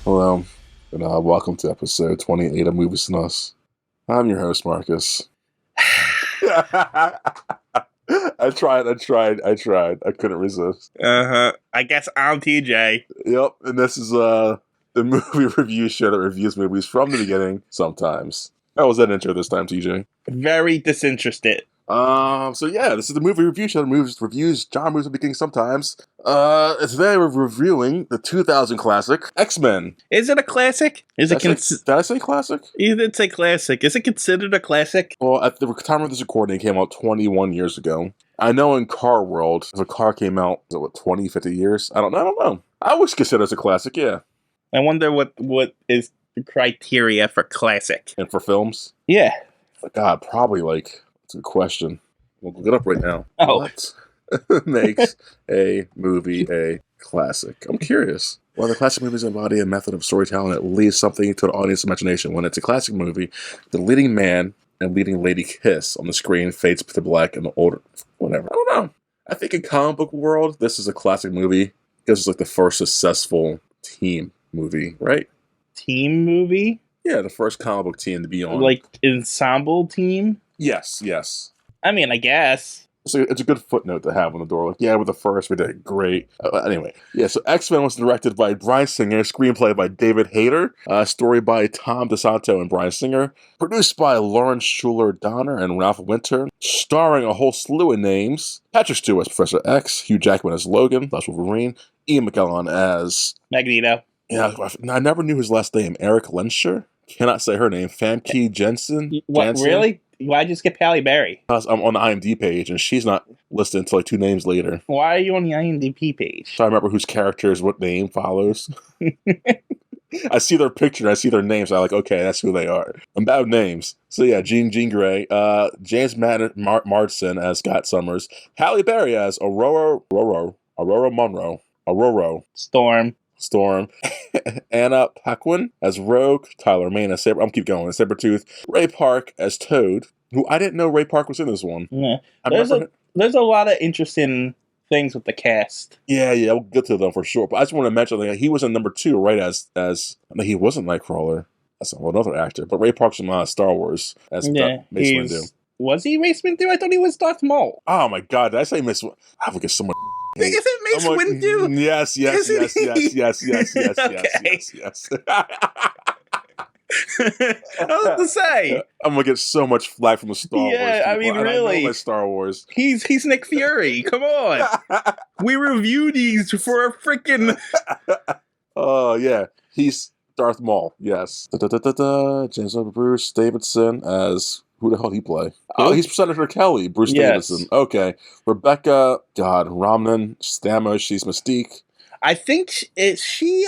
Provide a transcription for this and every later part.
Hello, and welcome to episode 28 of Movies and Us. I'm your host, Marcus. I tried. I couldn't resist. I guess I'm TJ. Yep, and this is the movie review show that reviews movies from the beginning, sometimes. How was that intro this time, TJ? Very disinterested. This is the movie review show that reviews genre movies from the beginning sometimes. Today we're reviewing the 2000 classic, X-Men. Is it a classic? Did I say classic? You did say classic. Is it considered a classic? Well, at the time of this recording, it came out 21 years ago. I know in car world, if a car came out, 20, 50 years? I don't know. I would consider it a classic, yeah. I wonder what is the criteria for classic. And for films? Yeah. God, probably it's a good question. We'll look it up right now. Oh. What makes a movie a classic? I'm curious. Well, the classic movies embody a method of storytelling that leaves something to the audience imagination. When it's a classic movie, the leading man and leading lady kiss on the screen fades to black and the older... Whatever. I don't know. I think in comic book world, this is a classic movie. This is the first successful team movie, right? Team movie? Yeah, the first comic book team to be on. Ensemble team? Yes. I mean, I guess. So it's a good footnote to have on the door. We're the first, we did great. Anyway, so X-Men was directed by Bryan Singer, screenplay by David Hayter, story by Tom DeSanto and Bryan Singer, produced by Lawrence Schuler Donner and Ralph Winter, starring a whole slew of names: Patrick Stewart as Professor X, Hugh Jackman as Logan, that's Wolverine, Ian McKellen as Magneto. Yeah, I never knew his last name. Eric Lenscher? Cannot say her name. Famke Jensen? What, really? Why'd you skip Halle Berry? Because I'm on the IMDb page, and she's not listed until 2 names later. Why are you on the IMDb page? So I remember whose characters, what name follows. I see their picture, I see their names, I'm like, okay, that's who they are. I'm bad with names. So yeah, Jean Grey, James Marsden as Scott Summers, Halle Berry as Aurora Monroe, Storm, Anna Paquin as Rogue, Tyler Mane as Sabretooth, Ray Park as Toad, who I didn't know Ray Park was in this one. Yeah. There's a lot of interesting things with the cast. Yeah, we'll get to them for sure. But I just want to mention that he was in number 2, right? As he wasn't Nightcrawler. That's another actor. But Ray Park's from Star Wars as Mace Windu. Was he Mace Windu? I thought he was Darth Maul. Oh my God! Did I say Mace? I would get so much. Is it Mace Windu? Yes. I was to say. I'm gonna get so much flack from the Star Wars people. I mean, really. I know my Star Wars. He's Nick Fury. Come on. We review these for a freaking... Oh, yeah. He's Darth Maul. Yes. James Bruce Davidson as... Who the hell did he play? Oh, he's Senator Kelly. Bruce Davidson. Okay. Rebecca, Romnan Stamos. She's Mystique. I think she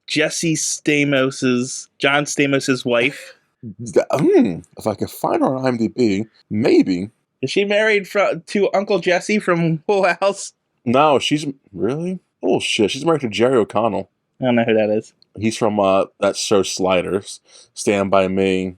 Jesse John Stamos' wife. If I could find her on IMDb, maybe. Is she married to Uncle Jesse from Full House? No, she's... Really? Oh, shit. She's married to Jerry O'Connell. I don't know who that is. He's from that show Sliders. Stand By Me.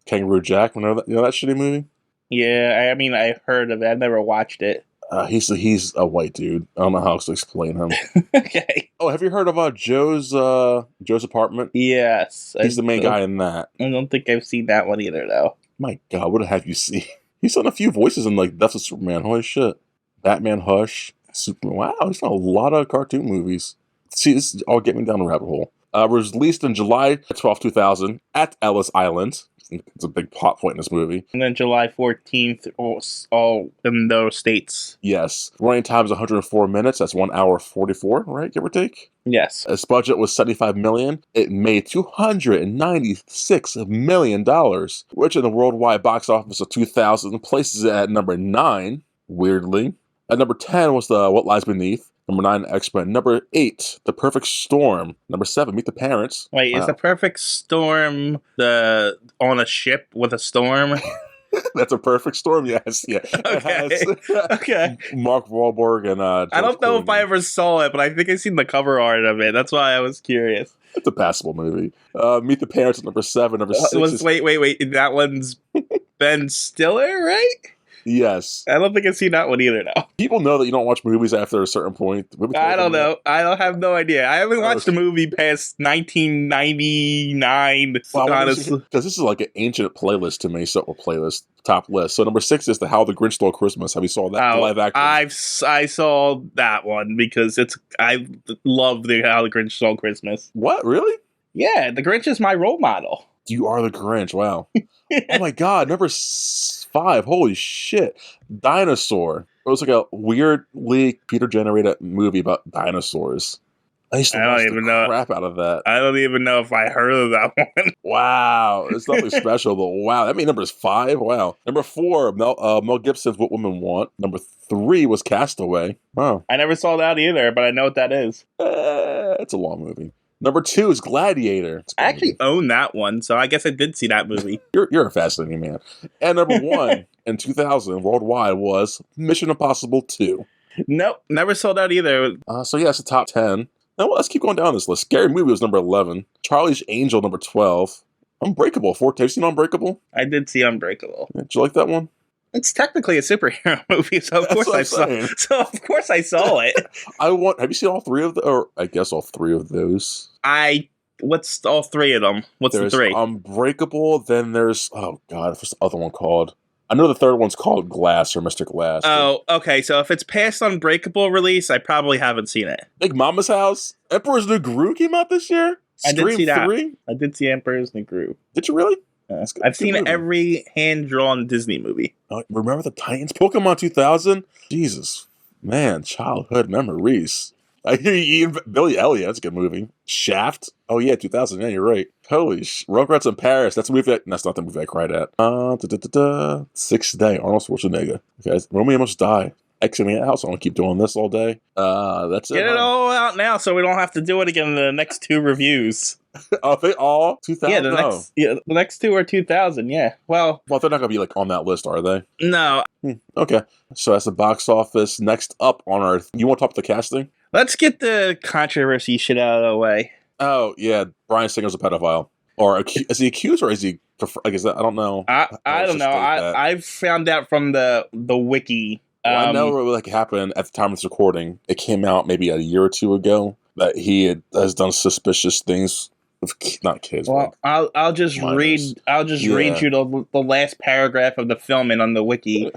Kangaroo Jack. You know that shitty movie? Yeah, I mean, I heard of it. I've never watched it. He's a white dude. I don't know how else to explain him. Okay. Oh, have you heard of Joe's Apartment? Yes. He's the main guy in that. I don't think I've seen that one either, though. My God, what have you seen? He's done a few voices in Death of Superman. Holy shit. Batman Hush. Superman. Wow, he's done a lot of cartoon movies. See, this is all getting me down the rabbit hole. Was released in July 12, 2000 at Ellis Island. It's a big plot point in this movie. And then July 14th, all in those states. Yes. Running time is 104 minutes. That's 1 hour 44, right? Give or take? Yes. Its budget was $75 million. It made $296 million, which in the worldwide box office of 2000 places it at number 9, weirdly. At number 10 was the What Lies Beneath. Number 9, X-Men. Number 8, The Perfect Storm. Number 7, Meet the Parents. Wait, is The Perfect Storm on a ship with a storm? That's A Perfect Storm, yes. Yeah. Okay. Mark Wahlberg and I don't know if I ever saw it, but I think I seen the cover art of it. That's why I was curious. It's a passable movie. Meet the Parents at number 7. Number 6 Wait. That one's Ben Stiller, right? Yes. I don't think I've seen that one either, though. People know that you don't watch movies after a certain point. I don't know. I don't have no idea. I haven't watched a movie past 1999, honestly. Because this is like an ancient playlist to me, so playlist top list. So number 6 is the How the Grinch Stole Christmas. Have you saw that live action? I saw that one because I love the How the Grinch Stole Christmas. What, really? Yeah, the Grinch is my role model. You are the Grinch. Wow. Oh my God. Number 5. Holy shit. Dinosaur. It was like a weirdly computer-generated movie about dinosaurs. I used to watch the crap out of that. I don't even know if I heard of that one. Wow. It's nothing special, but wow. That made number 5? Wow. Number 4, Mel Gibson's What Women Want. Number 3 was Castaway. Wow. I never saw that either, but I know what that is. It's a long movie. Number 2 is Gladiator. I actually own that one, so I guess I did see that movie. You're a fascinating man. And number 1 in 2000 worldwide was Mission Impossible 2. Nope, never saw that either. So yeah, it's the top 10. Now let's keep going down this list. Scary Movie was number 11. Charlie's Angel number 12. Unbreakable. Have you seen Unbreakable? I did see Unbreakable. Did you like that one? It's technically a superhero movie, so of course I saw it. Have you seen all 3 of or I guess all 3 of those? What's all 3 of them? There's the 3? Unbreakable, then there's what's the other one called? I know the third one's called Glass or Mr. Glass. Oh, okay. So if it's past Unbreakable release, I probably haven't seen it. Big Mama's House? Emperor's New Groove came out this year? I did see that. 3? I did see Emperor's New Groove. Did you really? I've seen every hand-drawn Disney movie. Remember the Titans? Pokemon 2000? Jesus. Man, childhood memories. I hear you eating Billy Elliot. That's a good movie. Shaft? Oh, yeah, 2000. Yeah, you're right. Holy Rugrats in Paris. That's not the movie I cried at. 6th Day. Arnold Schwarzenegger. Okay, Romeo Must Die. Exiting the house. I want to keep doing this all day. That's it. Get it all out now so we don't have to do it again in the next 2 reviews. Are they all 2000? Yeah, the next 2 are 2000, yeah. Well, they're not going to be like on that list, are they? No. Okay. So that's the box office. Next up on our... You want to talk about the casting? Let's get the controversy shit out of the way. Oh, yeah. Bryan Singer's a pedophile. Or is he accused or is he... I don't know. I don't know. I've found out from the wiki. Well, I know what happened at the time of this recording. It came out maybe a year or 2 ago that he has done suspicious things with not kids. Well, I'll just read. I'll just read you the last paragraph of the filming on the wiki.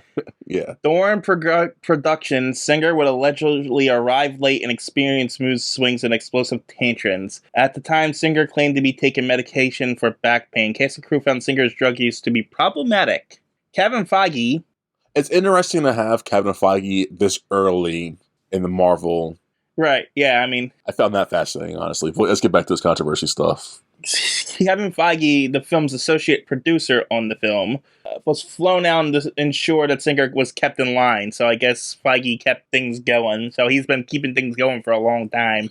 Yeah. During production, Singer would allegedly arrive late and experience mood swings and explosive tantrums. At the time, Singer claimed to be taking medication for back pain. Cast and crew found Singer's drug use to be problematic. Kevin Feige. It's interesting to have Kevin Feige this early in the Marvel. Right, yeah, I mean... I found that fascinating, honestly. Let's get back to this controversy stuff. Kevin Feige, the film's associate producer on the film, was flown out to ensure that Singer was kept in line. So I guess Feige kept things going. So he's been keeping things going for a long time.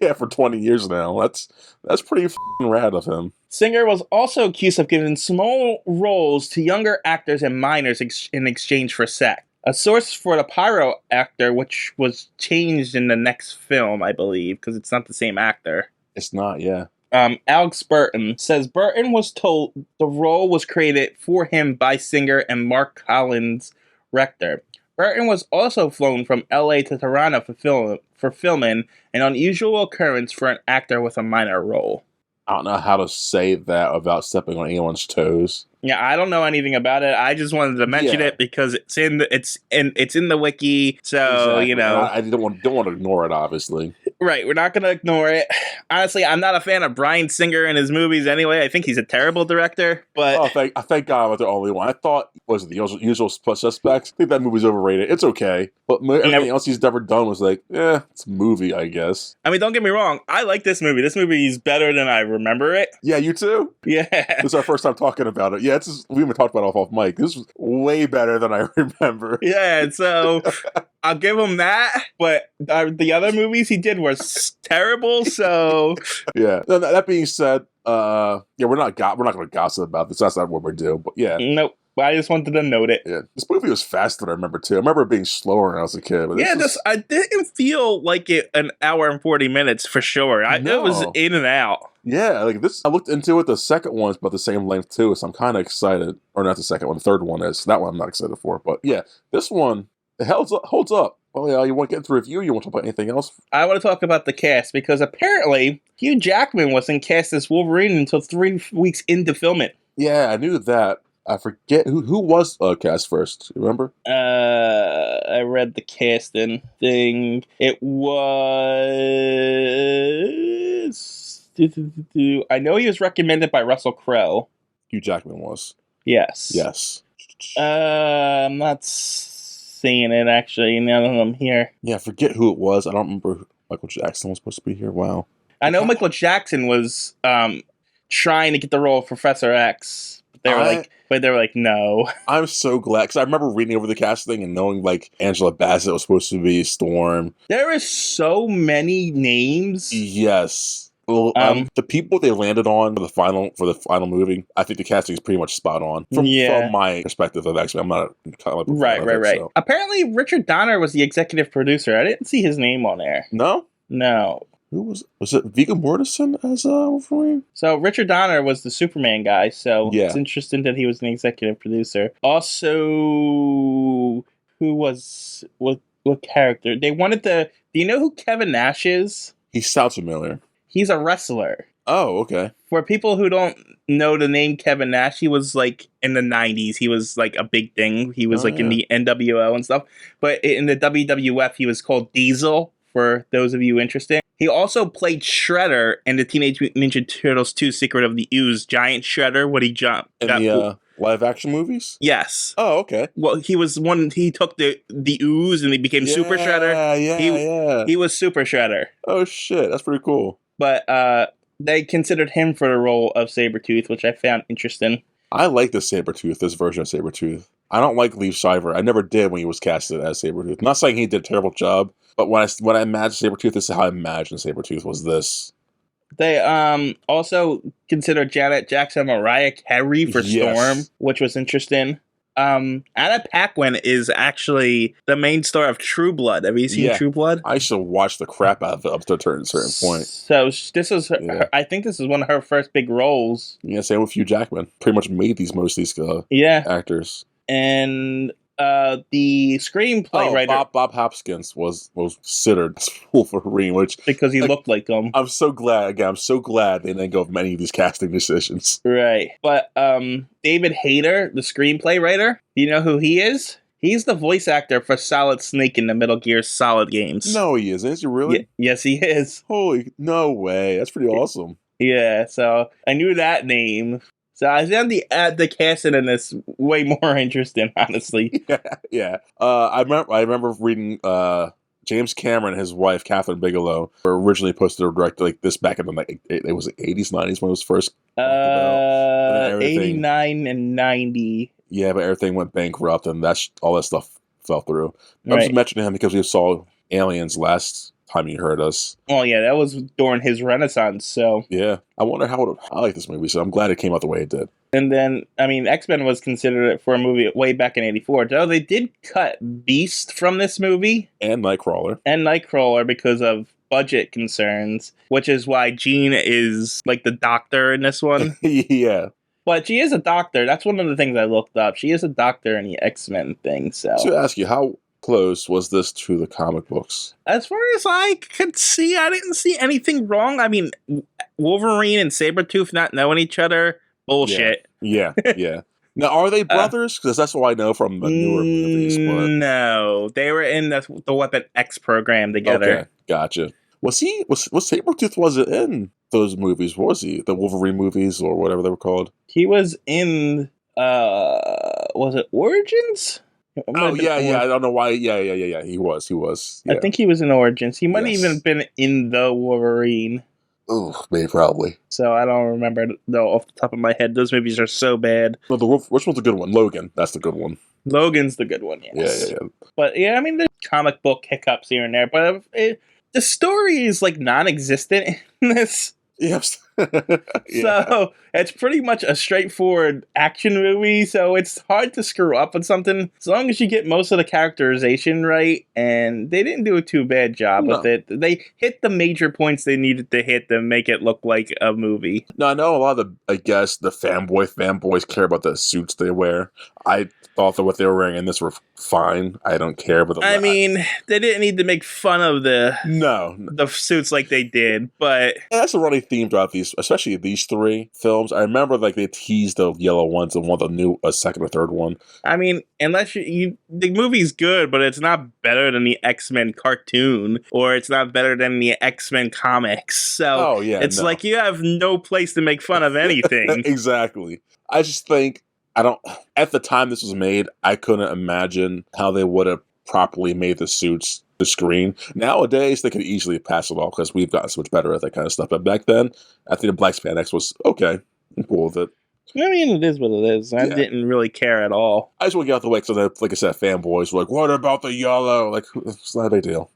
Yeah, for 20 years now. That's pretty f***ing rad of him. Singer was also accused of giving small roles to younger actors and minors in exchange for sex. A source for the Pyro actor, which was changed in the next film, I believe, because it's not the same actor. It's not, yeah. Alex Burton says Burton was told the role was created for him by Singer and Mark Collins, Rector. Burton was also flown from LA to Toronto for filming, an unusual occurrence for an actor with a minor role. I don't know how to say that without stepping on anyone's toes. Yeah, I don't know anything about it. I just wanted to mention it because it's in the wiki. So exactly. I don't want to ignore it. Obviously, right. We're not going to ignore it. Honestly, I'm not a fan of Bryan Singer and his movies anyway. I think he's a terrible director. But thank God I'm not the only one. I thought was the Usual Suspects. I think that movie's overrated. It's okay, but everything else he's ever done was it's a movie, I guess. I mean, don't get me wrong. I like this movie. This movie is better than I remember it. Yeah, you too. Yeah, this is our first time talking about it. Yeah. We haven't talked about it off mic. This was way better than I remember. Yeah, so I'll give him that. But the other movies he did were terrible. So yeah. That being said, we're not going to gossip about this. That's not what we're doing. But yeah, nope. I just wanted to note it. Yeah, this movie was faster than I remember too. I remember it being slower when I was a kid. But I didn't feel like it an hour and 40 minutes for sure. It was in and out. Yeah, like this, I looked into it. The second one's about the same length too, so I'm kind of excited. Or not the second one, the third one is. That one I'm not excited for. But yeah, this one, it holds up. Oh yeah, you want to get into the review? You want to talk about anything else? I want to talk about the cast because apparently Hugh Jackman wasn't cast as Wolverine until 3 weeks into filming. Yeah, I knew that. I forget who was cast first. You remember? I read the casting thing. It was. I know he was recommended by Russell Crowe. Hugh Jackman was. Yes. Yes. I'm not seeing it actually. Now that I'm here. Yeah, I forget who it was. I don't remember who Michael Jackson was supposed to be here. Wow. I know Michael Jackson was trying to get the role of Professor X. They were like, no. I'm so glad because I remember reading over the casting and knowing like Angela Bassett was supposed to be Storm. There is so many names. Yes. Well, the people they landed on for the final movie, I think the casting is pretty much spot on from my perspective of X-Men. I'm not right. So. Apparently, Richard Donner was the executive producer. I didn't see his name on there. No. Who was it? Viggo Mortensen as Wolverine? So Richard Donner was the Superman guy. So it's interesting that he was an executive producer. Also, who was what character? They wanted do you know who Kevin Nash is? He sounds familiar. He's a wrestler. Oh, okay. For people who don't know the name Kevin Nash, he was like in the 90s. He was like a big thing. He was in the NWO and stuff. But in the WWF, he was called Diesel, for those of you interested. He also played Shredder in the Teenage Mutant Ninja Turtles 2 Secret of the Ooze. Giant Shredder, when he jumped. In the live action movies? Yes. Oh, okay. Well, he took the ooze and he became Super Shredder. He was Super Shredder. Oh, shit. That's pretty cool. But they considered him for the role of Sabretooth, which I found interesting. I like this Sabretooth, this version of Sabretooth. I don't like Liev Schreiber. I never did when he was casted as Sabretooth. I'm not saying he did a terrible job, but when I imagine Sabretooth, this is how I imagine Sabretooth was this. They also considered Janet Jackson and Mariah Carey for Storm, which was interesting. Anna Paquin is actually the main star of True Blood. Have you seen True Blood? I should watch the crap out of it up to a certain point. So this is, I think this is one of her first big roles. Yeah, same with Hugh Jackman. Pretty much made most of these actors. And the screenplay writer Bob Hopkins was considered Wolverine, which because he looked like him. I'm so glad they didn't go with many of these casting decisions. Right, but David Hayter, the screenplay writer, you know who he is? He's the voice actor for Solid Snake in the Metal Gear Solid games. No, he isn't. Is he really? Yes, he is. Holy, no way! That's pretty awesome. Yeah, so I knew that name. So I found the casting in this way more interesting, honestly. Yeah. I remember reading James Cameron and his wife Catherine Bigelow were originally supposed to direct like this back in the it was 80s, 90s when it was first. 89 and 90. Yeah, but everything went bankrupt and all that stuff fell through. I'm just mentioning him because we saw Aliens last time you heard us. Oh yeah, that was during his renaissance, so. Yeah. I wonder I like this movie, so I'm glad it came out the way it did. And then, I mean, X-Men was considered for a movie way back in 84, though they did cut Beast from this movie. And Nightcrawler. Because of budget concerns, which is why Jean is like the doctor in this one. Yeah. But she is a doctor. That's one of the things I looked up. She is a doctor in the X-Men thing, so. To ask you, how close was this to the comic books? As far as I could see, I didn't see anything wrong. I mean, Wolverine and Sabretooth not knowing each other, bullshit. Yeah. Now, are they brothers? Because that's what I know from the newer movies. But... No, they were in the Weapon X program together. Okay, gotcha. Was Sabretooth wasn't in those movies, was he? The Wolverine movies or whatever they were called? He was in, was it Origins? Oh, yeah, I don't know why. Yeah, he was. Yeah. I think he was in Origins. He might have even been in the Wolverine. Oh, maybe, probably. So I don't remember, though, off the top of my head. Those movies are so bad. No, which one's the good one? Logan. That's the good one. Logan's the good one, yes. Yeah. But, yeah, I mean, there's comic book hiccups here and there, but the story is, like, non-existent in this. Yeah, Yeah. So it's pretty much a straightforward action movie. So it's hard to screw up with something as long as you get most of the characterization right. And they didn't do a too bad job with No. it. They hit the major points they needed to hit to make it look like a movie. No, I know a lot of I guess the fanboys care about the suits they wear. I thought that what they were wearing in this were fine. I don't care, but I mean, they didn't need to make fun of the suits like they did, but and that's a running theme throughout these, especially these three films. I remember like they teased the yellow ones and one the new a second or third one. I mean, unless the movie's good, but it's not better than the X-Men cartoon, or it's not better than the X-Men comics. So it's like you have no place to make fun of anything. Exactly. I just think at the time this was made, I couldn't imagine how they would have properly made the suits the screen. Nowadays, they could easily pass it off because we've gotten so much better at that kind of stuff. But back then, I think the black spandex was okay. I'm cool with it. I mean, it is what it is. I didn't really care at all. I just want to get out the way because, like I said, fanboys were like, what about the yellow? Like, it's not a big deal.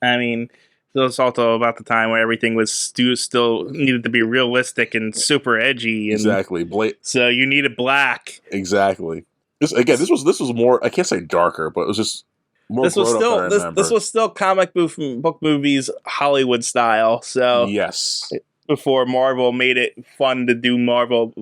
I mean, it was also about the time where everything was still needed to be realistic and super edgy. And exactly. So you needed black. Exactly. This was more, I can't say darker, but it was just more this was still comic book movies Hollywood style. So yes. Before Marvel made it fun to do Marvel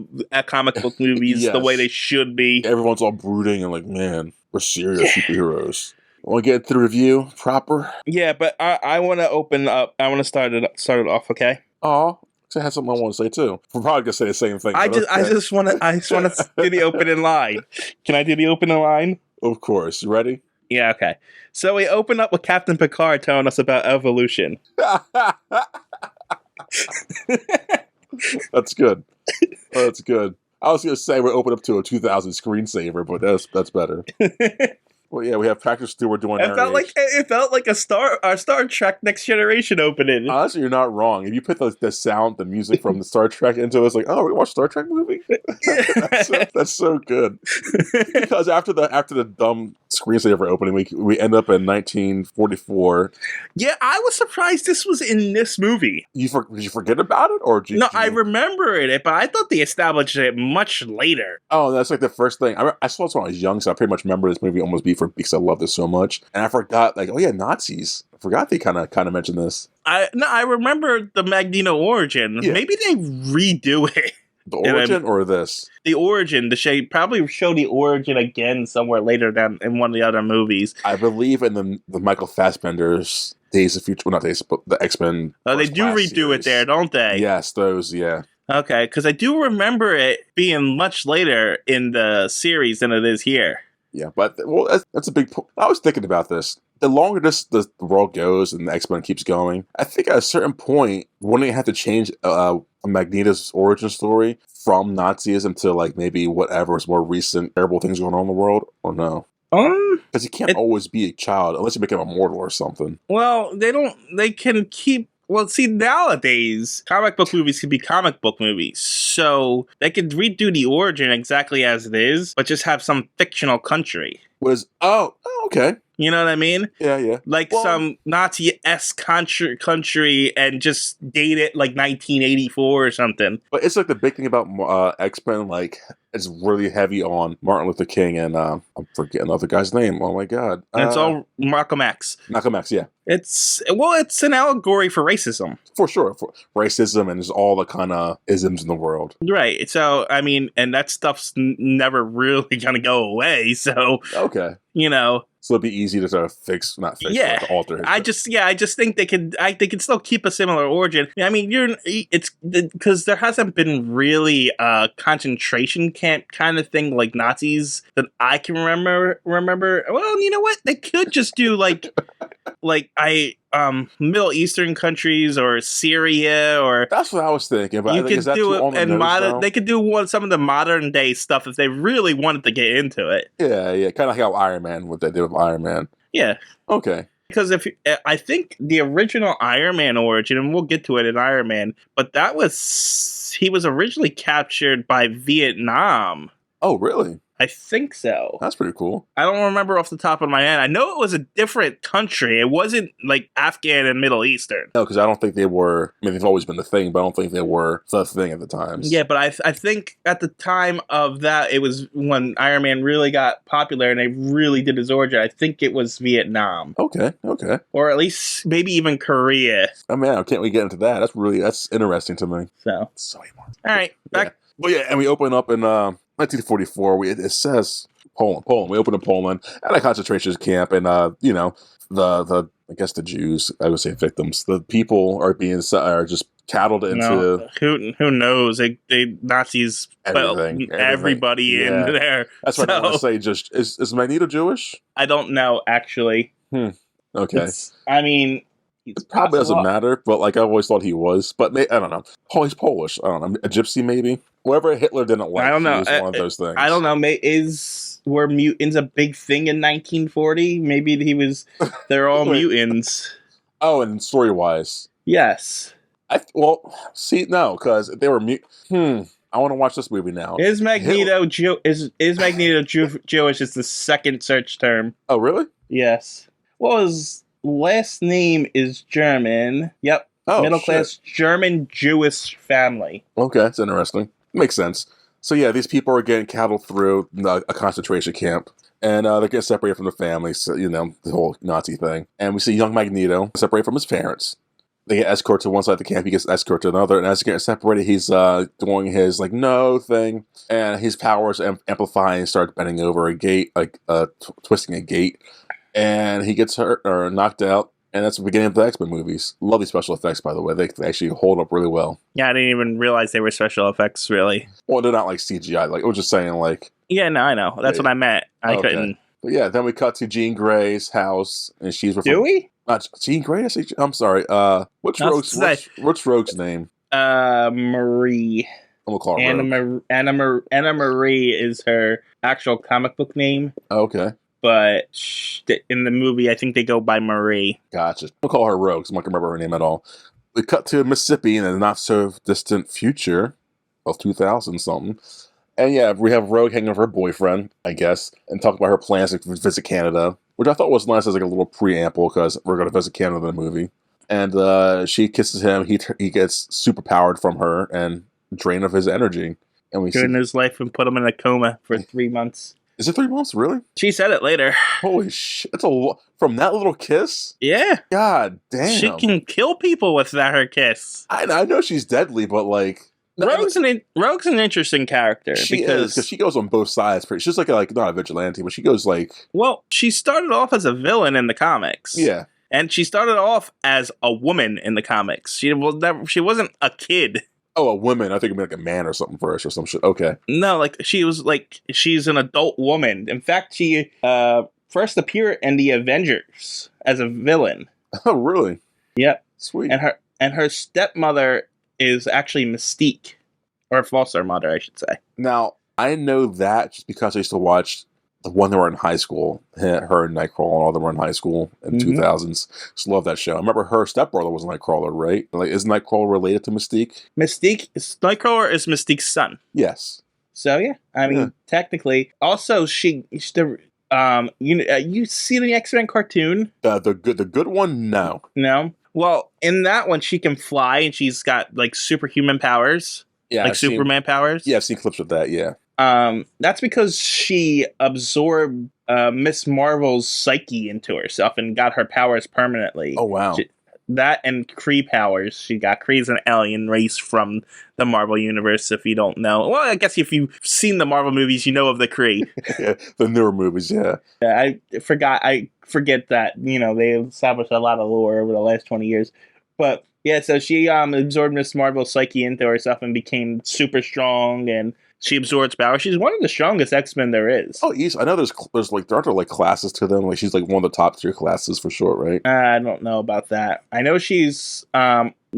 comic book movies the way they should be. Everyone's all brooding and like, man, we're serious superheroes. Want to get to the review proper? Yeah, but I want to open up. I want to start it off. Okay. Oh, I had something I want to say too. We're probably gonna say the same thing. I just want to do the opening line. Can I do the opening line? Of course. You ready? Yeah. Okay. So we open up with Captain Picard telling us about evolution. That's good. That's good. I was gonna say we open up to a 2000 screensaver, but that's better. Well, yeah, we have Patrick Stewart doing. It felt like a Star Trek Next Generation opening. Honestly, you're not wrong. If you put the sound, the music from the Star Trek into it, it's like, oh, we watch Star Trek movie. That's so good. Because after the dumb screensaver opening, we end up in 1944. Yeah, I was surprised this was in this movie. Did you forget about it, or I remember it, but I thought they established it much later. Oh, that's like the first thing. I saw this when I was young, so I pretty much remember this movie almost because I love this so much, and I forgot. Like, oh yeah, Nazis. I forgot they kind of mentioned this. I remember the Magneto origin. Yeah. Maybe they redo it. The origin or this? The origin. Probably show the origin again somewhere later down in one of the other movies. I believe in the Michael Fassbender's Days of Future. Well, not Days, but the X-Men. Oh, they do redo series. It there, don't they? Yes, those. Yeah. Okay, because I do remember it being much later in the series than it is here. Yeah, but that's a big point. I was thinking about this. The longer the world goes and the X-Men keeps going, I think at a certain point, wouldn't it have to change Magneto's origin story from Nazism to like maybe whatever is more recent terrible things going on in the world, or no? Because he can't always be a child unless you make him immortal or something. Well, they can keep. Well, see, nowadays, comic book movies can be comic book movies. So they could redo the origin exactly as it is, but just have some fictional country. Okay. You know what I mean? Yeah. Like some Nazi-esque country and just date it like 1984 or something. But it's like the big thing about X-Men, like it's really heavy on Martin Luther King and I'm forgetting the other guy's name. Oh my god. It's all Malcolm X. Malcolm X, yeah. It's an allegory for racism. For sure. For racism and just all the kind of isms in the world. Right. So, I mean, and that stuff's never really going to go away. So, okay. You know. So it'd be easy to sort of not fix, yeah. But to alter. I just think they can still keep a similar origin. I mean, it's because there hasn't been really a concentration camp kind of thing like Nazis that I can remember. Well, you know what? They could just do like Middle Eastern countries or Syria or. That's what I was thinking. But you could do it and they could do some of the modern day stuff if they really wanted to get into it. Yeah, kind of like how Iron Man, what they did with Iron Man. Yeah. Okay. Because I think the original Iron Man origin, and we'll get to it in Iron Man, but he was originally captured by Vietnam. Oh, really? I think so. That's pretty cool. I don't remember off the top of my head. I know it was a different country. It wasn't like Afghan and Middle Eastern. No, because I don't think they were. I mean, they've always been the thing, but I don't think they were the thing at the time. Yeah, but I think at the time of that, it was when Iron Man really got popular and they really did his origin. I think it was Vietnam. Okay. Or at least maybe even Korea. Oh man, can't we get into that? That's interesting to me. So All right, back. Yeah. Well, yeah, and we open up in 1944. It says Poland. We open in Poland at a concentration camp, and the I guess the Jews, I would say victims, the people are just cattled into who knows? They Nazis everything. Everybody in there. That's what I want to say. Just is Magneto Jewish? I don't know actually. Okay. It probably doesn't matter, but like I always thought he was. But I don't know. Oh, he's Polish. I don't know. A gypsy maybe. Whatever Hitler didn't like. I don't know. He was one of those things. I don't know. Were mutants a big thing in 1940? Maybe he was. They're all mutants. Oh, and story wise, yes. No, because they were I want to watch this movie now. Is Magneto Magneto Jewish? Is the second search term. Oh, really? Yes. Well, his last name is German. Yep. Oh, middle class German Jewish family. Okay, that's interesting. Makes sense. So yeah, these people are getting cattled through a concentration camp, and they're getting separated from the family. So the whole Nazi thing. And we see young Magneto separated from his parents. They get escorted to one side of the camp. He gets escorted to another, and as he gets separated, he's doing his no thing, and his powers amplify and start bending over a gate, twisting a gate, and he gets hurt or knocked out. And that's the beginning of the X-Men movies. Lovely special effects, by the way. They actually hold up really well. Yeah, I didn't even realize they were special effects, really. Well, they're not like CGI. Like I was just saying, like. Yeah, no, I know. That's what I meant. I couldn't. But yeah, then we cut to Jean Grey's house, and she's. Do we? Jean Grey? I'm sorry. What's Rogue's name? Marie. I'm gonna call her Anna Marie is her actual comic book name. Okay. But in the movie, I think they go by Marie. Gotcha. I'll call her Rogue, so I'm not going to remember her name at all. We cut to Mississippi in a not-so-distant future of 2000-something. And yeah, we have Rogue hanging with her boyfriend, I guess, and talk about her plans to visit Canada, which I thought was nice as like a little preamble, because we're going to visit Canada in the movie. And she kisses him. He gets super powered from her and drained of his energy. And we ruined his life and put him in a coma for 3 months. Is it 3 months, really? She said it later. Holy shit. That's a lot. From that little kiss? Yeah. God damn. She can kill people with her kiss. I know she's deadly, but like... Rogue's an interesting character. Because she goes on both sides. She's like not a vigilante, but she goes like... Well, she started off as a villain in the comics. Yeah. And she started off as a woman in the comics. She wasn't a kid. Oh, a woman. I think it'd be like a man or something first or some shit. Okay. No, she's an adult woman. In fact, she first appeared in the Avengers as a villain. Oh, really? Yep. Sweet. And her stepmother is actually Mystique. Or foster mother, I should say. Now, I know that just because I used to watch the one that were in high school. Her and Nightcrawler and all them were in high school in 2000s. Just love that show. I remember her stepbrother was Nightcrawler, right? Like, is Nightcrawler related to Mystique? Nightcrawler is Mystique's son. Yes. So yeah, I mean, technically. Also, you see the X-Men cartoon? The good one? No. No. Well, in that one, she can fly and she's got like superhuman powers. Yeah, like Superman powers. Yeah, I've seen clips of that. Yeah. That's because she absorbed Miss Marvel's psyche into herself and got her powers permanently. Oh, wow. That and Kree powers. She got Kree's an alien race from the Marvel Universe, if you don't know. Well, I guess if you've seen the Marvel movies, you know of the Kree. Yeah, the newer movies, yeah. I forget that, they established a lot of lore over the last 20 years. But, yeah, so she absorbed Miss Marvel's psyche into herself and became super strong, and she absorbs power. She's one of the strongest X-Men there is. Oh, easy. I know there's like there aren't like classes to them. Like she's like one of the top 3 classes for sure, right? I don't know about that. I know she's married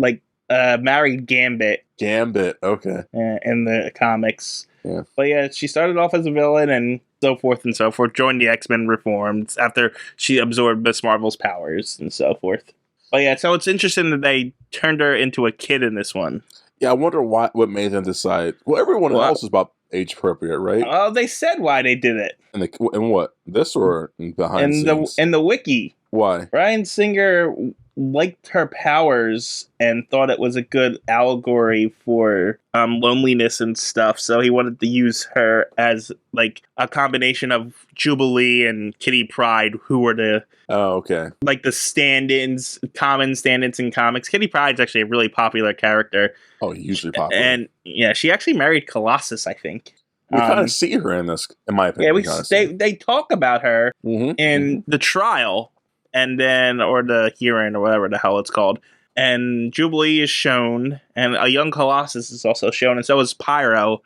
Gambit. Gambit, okay. In the comics. Yeah. But yeah, she started off as a villain and so forth and so forth. Joined the X-Men Reformed after she absorbed Miss Marvel's powers and so forth. But yeah, so it's interesting that they turned her into a kid in this one. Yeah, I wonder what made them decide. Well, everyone else is about age appropriate, right? Oh, they said why they did it And what? This or behind in scenes? the wiki. Why? Bryan Singer liked her powers and thought it was a good allegory for loneliness and stuff. So he wanted to use her as like a combination of Jubilee and Kitty Pryde, who were the Okay. like the stand-ins, common stand-ins in comics. Kitty Pryde's actually a really popular character. Oh, hugely popular. And yeah, she actually married Colossus, I think. We kind of see her in this, in my opinion. Yeah, they talk about her in the trial, and then or the hearing or whatever the hell it's called. And Jubilee is shown, and a young Colossus is also shown, and so is Pyro.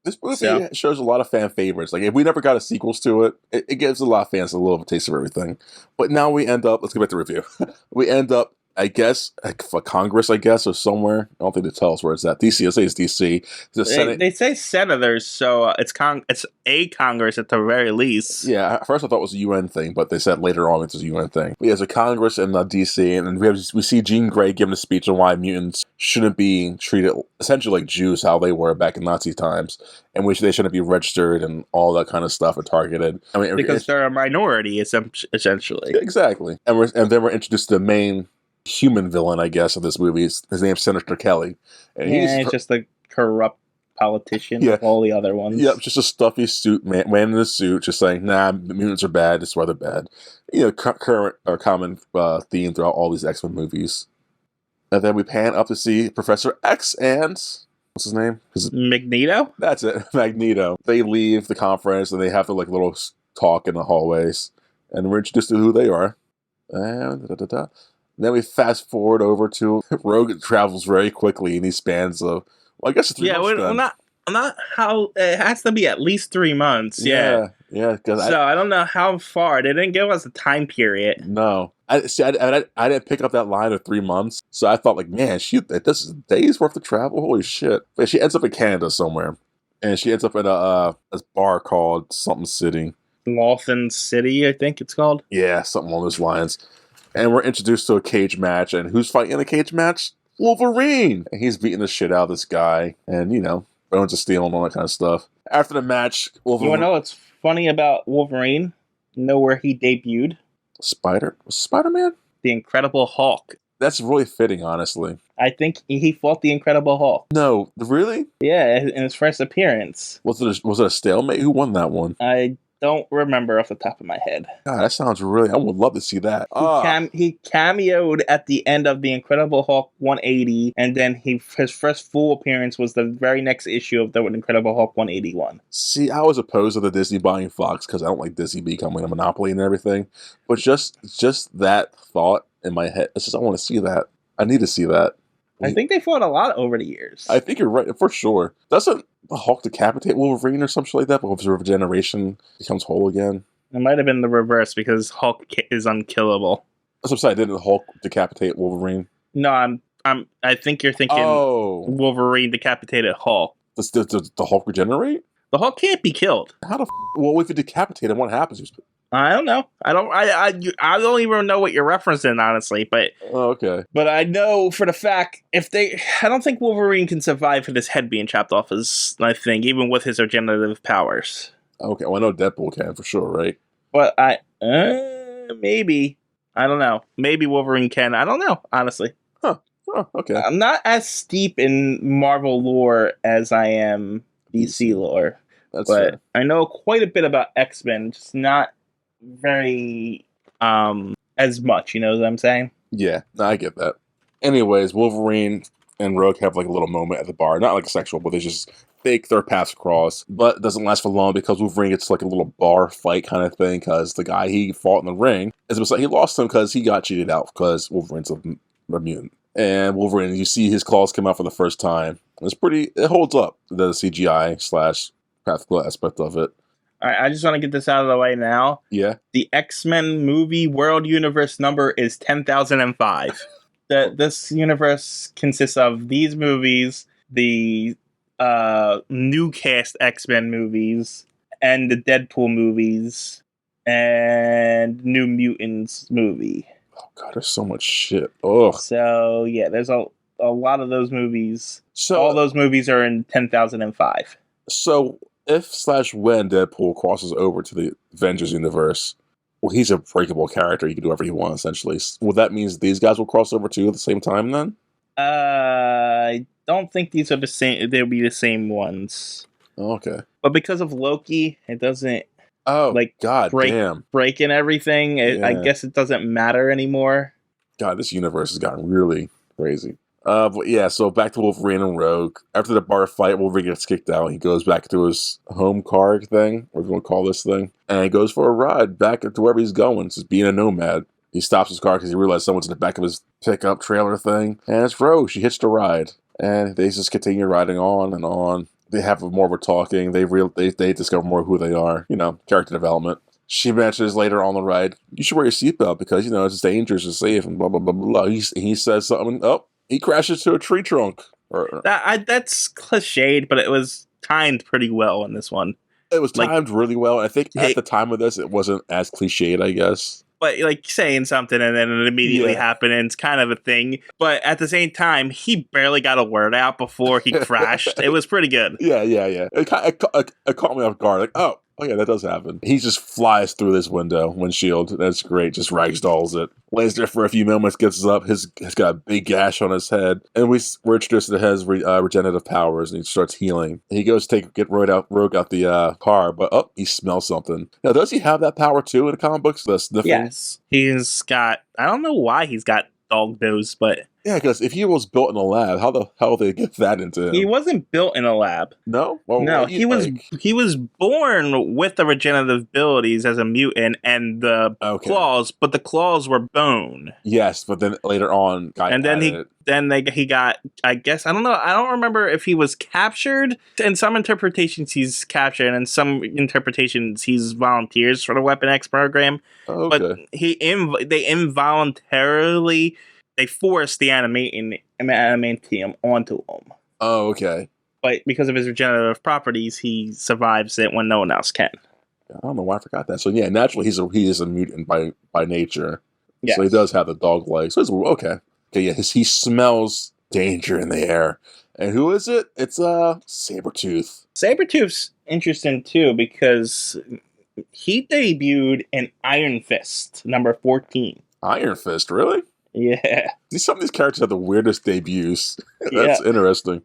This movie shows a lot of fan favorites. Like, if we never got a sequels to it, it gives a lot of fans a little of a taste of everything. But now we end up, let's get back to review. We end up, I guess, for Congress, I guess, or somewhere. I don't think they tell us where it's at. DC, I say it's DC. The Senate. They say senators, so it's a Congress at the very least. Yeah, at first I thought it was a UN thing, but they said later on it's a UN thing. But yeah, there's a Congress in DC, and we see Jean Grey giving a speech on why mutants shouldn't be treated essentially like Jews, how they were back in Nazi times, and they shouldn't be registered and all that kind of stuff and targeted. I mean, because they're a minority, essentially. Exactly. And then we're introduced to the main human villain, I guess, of this movie. His name's Senator Kelly. And he's just a corrupt politician like all the other ones. Yep, just a stuffy suit man in a suit, just saying, nah, mutants are bad, that's why they're bad. Current or common theme throughout all these X-Men movies. And then we pan up to see Professor X and what's his name? Magneto? That's it, Magneto. They leave the conference and they have their like little talk in the hallways. And we're introduced to who they are. And then we fast forward over to Rogue travels very quickly in these spans of, well, I guess 3 months. Yeah, not how it has to be at least 3 months. Yeah. I don't know how far. They didn't give us a time period. No, I didn't pick up that line of 3 months, so I thought like, man, this is a day's worth of travel. Holy shit! But she ends up in Canada somewhere, and she ends up in a bar called something City. Lawton City, I think it's called. Yeah, something along those lines. And we're introduced to a cage match, and who's fighting in the cage match? Wolverine! And he's beating the shit out of this guy, and, bones of steel and all that kind of stuff. After the match, Wolverine... You want to know what's funny about Wolverine? You know where he debuted? Spider-Man? The Incredible Hulk. That's really fitting, honestly. I think he fought the Incredible Hulk. No, really? Yeah, in his first appearance. Was it a stalemate? Who won that one? I don't remember off the top of my head. God, that sounds really... I would love to see that. He cameoed at the end of The Incredible Hulk 180, and then his first full appearance was the very next issue of The Incredible Hulk 181. See, I was opposed to the Disney buying Fox because I don't like Disney becoming a monopoly and everything. But just that thought in my head, I want to see that. I need to see that. I think they fought a lot over the years. I think you're right, for sure. Doesn't the Hulk decapitate Wolverine or something like that, but with regeneration becomes whole again? It might have been the reverse because Hulk is unkillable. That's what I'm saying. Didn't the Hulk decapitate Wolverine? No, I think you're thinking Wolverine decapitated Hulk. Does the Hulk regenerate? The Hulk can't be killed. How the well, if you decapitate him, what happens? I don't know. I don't even know what you're referencing, honestly. But okay. But I know for the fact I don't think Wolverine can survive with his head being chopped off. Even with his regenerative powers. Okay, well I know Deadpool can for sure, right? But maybe I don't know. Maybe Wolverine can. I don't know, honestly. Huh. Oh, okay. I'm not as steep in Marvel lore as I am DC lore. But fair. I know quite a bit about X-Men, just not very as much, you know what I'm saying? Yeah, I get that. Anyways, Wolverine and Rogue have like a little moment at the bar. Not like sexual, but they just fake their paths cross. But it doesn't last for long because Wolverine gets like a little bar fight kind of thing because the guy he fought in the ring, he lost him because he got cheated out because Wolverine's a mutant. And Wolverine, you see his claws come out for the first time. It holds up, the CGI / practical aspect of it. All right, I just want to get this out of the way now. Yeah. The X-Men movie world universe number is 10,005. This universe consists of these movies, the new cast X-Men movies, and the Deadpool movies, and New Mutants movie. Oh god, there's so much shit. Ugh. So yeah, there's a lot of those movies. So all those movies are in 10,005. So if slash when Deadpool crosses over to the Avengers universe, well, he's a breakable character. He can do whatever he wants, essentially. Well, that means these guys will cross over too at the same time then? I don't think these are the same. They'll be the same ones. Oh, okay. But because of Loki, it doesn't Oh, god damn. break in everything. I guess it doesn't matter anymore. God, this universe has gotten really crazy. But yeah, so back to Wolverine and Rogue. After the bar fight, Wolverine gets kicked out. He goes back to his home car thing, we're going to call this thing, and he goes for a ride back to wherever he's going, just being a nomad. He stops his car because he realizes someone's in the back of his pickup trailer thing, and it's Rogue. She hitched a ride, and they just continue riding on and on. They have more of a talking. They discover more who they are. Character development. She mentions later on the ride, you should wear your seatbelt because it's dangerous and safe and blah blah blah blah. He says something. Oh, he crashes to a tree trunk. That's cliched, but it was timed pretty well in this one. It was timed really well. I think at the time of this, it wasn't as cliched, I guess. But saying something and then it immediately happened, and it's kind of a thing. But at the same time, he barely got a word out before he crashed. It was pretty good. Yeah. It caught me off guard. Like, oh yeah, that does happen. He just flies through this windshield. That's great. Just ragdolls it. Lays there for a few moments, gets up. He's got a big gash on his head. And we're introduced to his regenerative powers, and he starts healing. And he goes to get Rogue out the car, but he smells something. Now, does he have that power too in the comic books? The sniffing? Yes. He's got, I don't know why he's got dog nose, but... Yeah, because if he was built in a lab, how the hell did they get that into him? He wasn't built in a lab. No? No, he was born with the regenerative abilities as a mutant and the claws, but the claws were bone. Yes, but then later on, he got, I guess, I don't know, I don't remember if he was captured. In some interpretations, he's captured, and in some interpretations, he's volunteers for the Weapon X program. Okay. But they involuntarily... They forced the adamantium onto him. Oh, okay. But because of his regenerative properties, he survives it when no one else can. I don't know why I forgot that. So yeah, naturally he is a mutant by nature. Yes. So he does have the dog legs. So it's okay. Yeah, he smells danger in the air. And who is it? It's Sabretooth. Sabretooth's interesting too because he debuted in Iron Fist, number 14. Iron Fist, really? Yeah. Some of these characters have the weirdest debuts. That's interesting.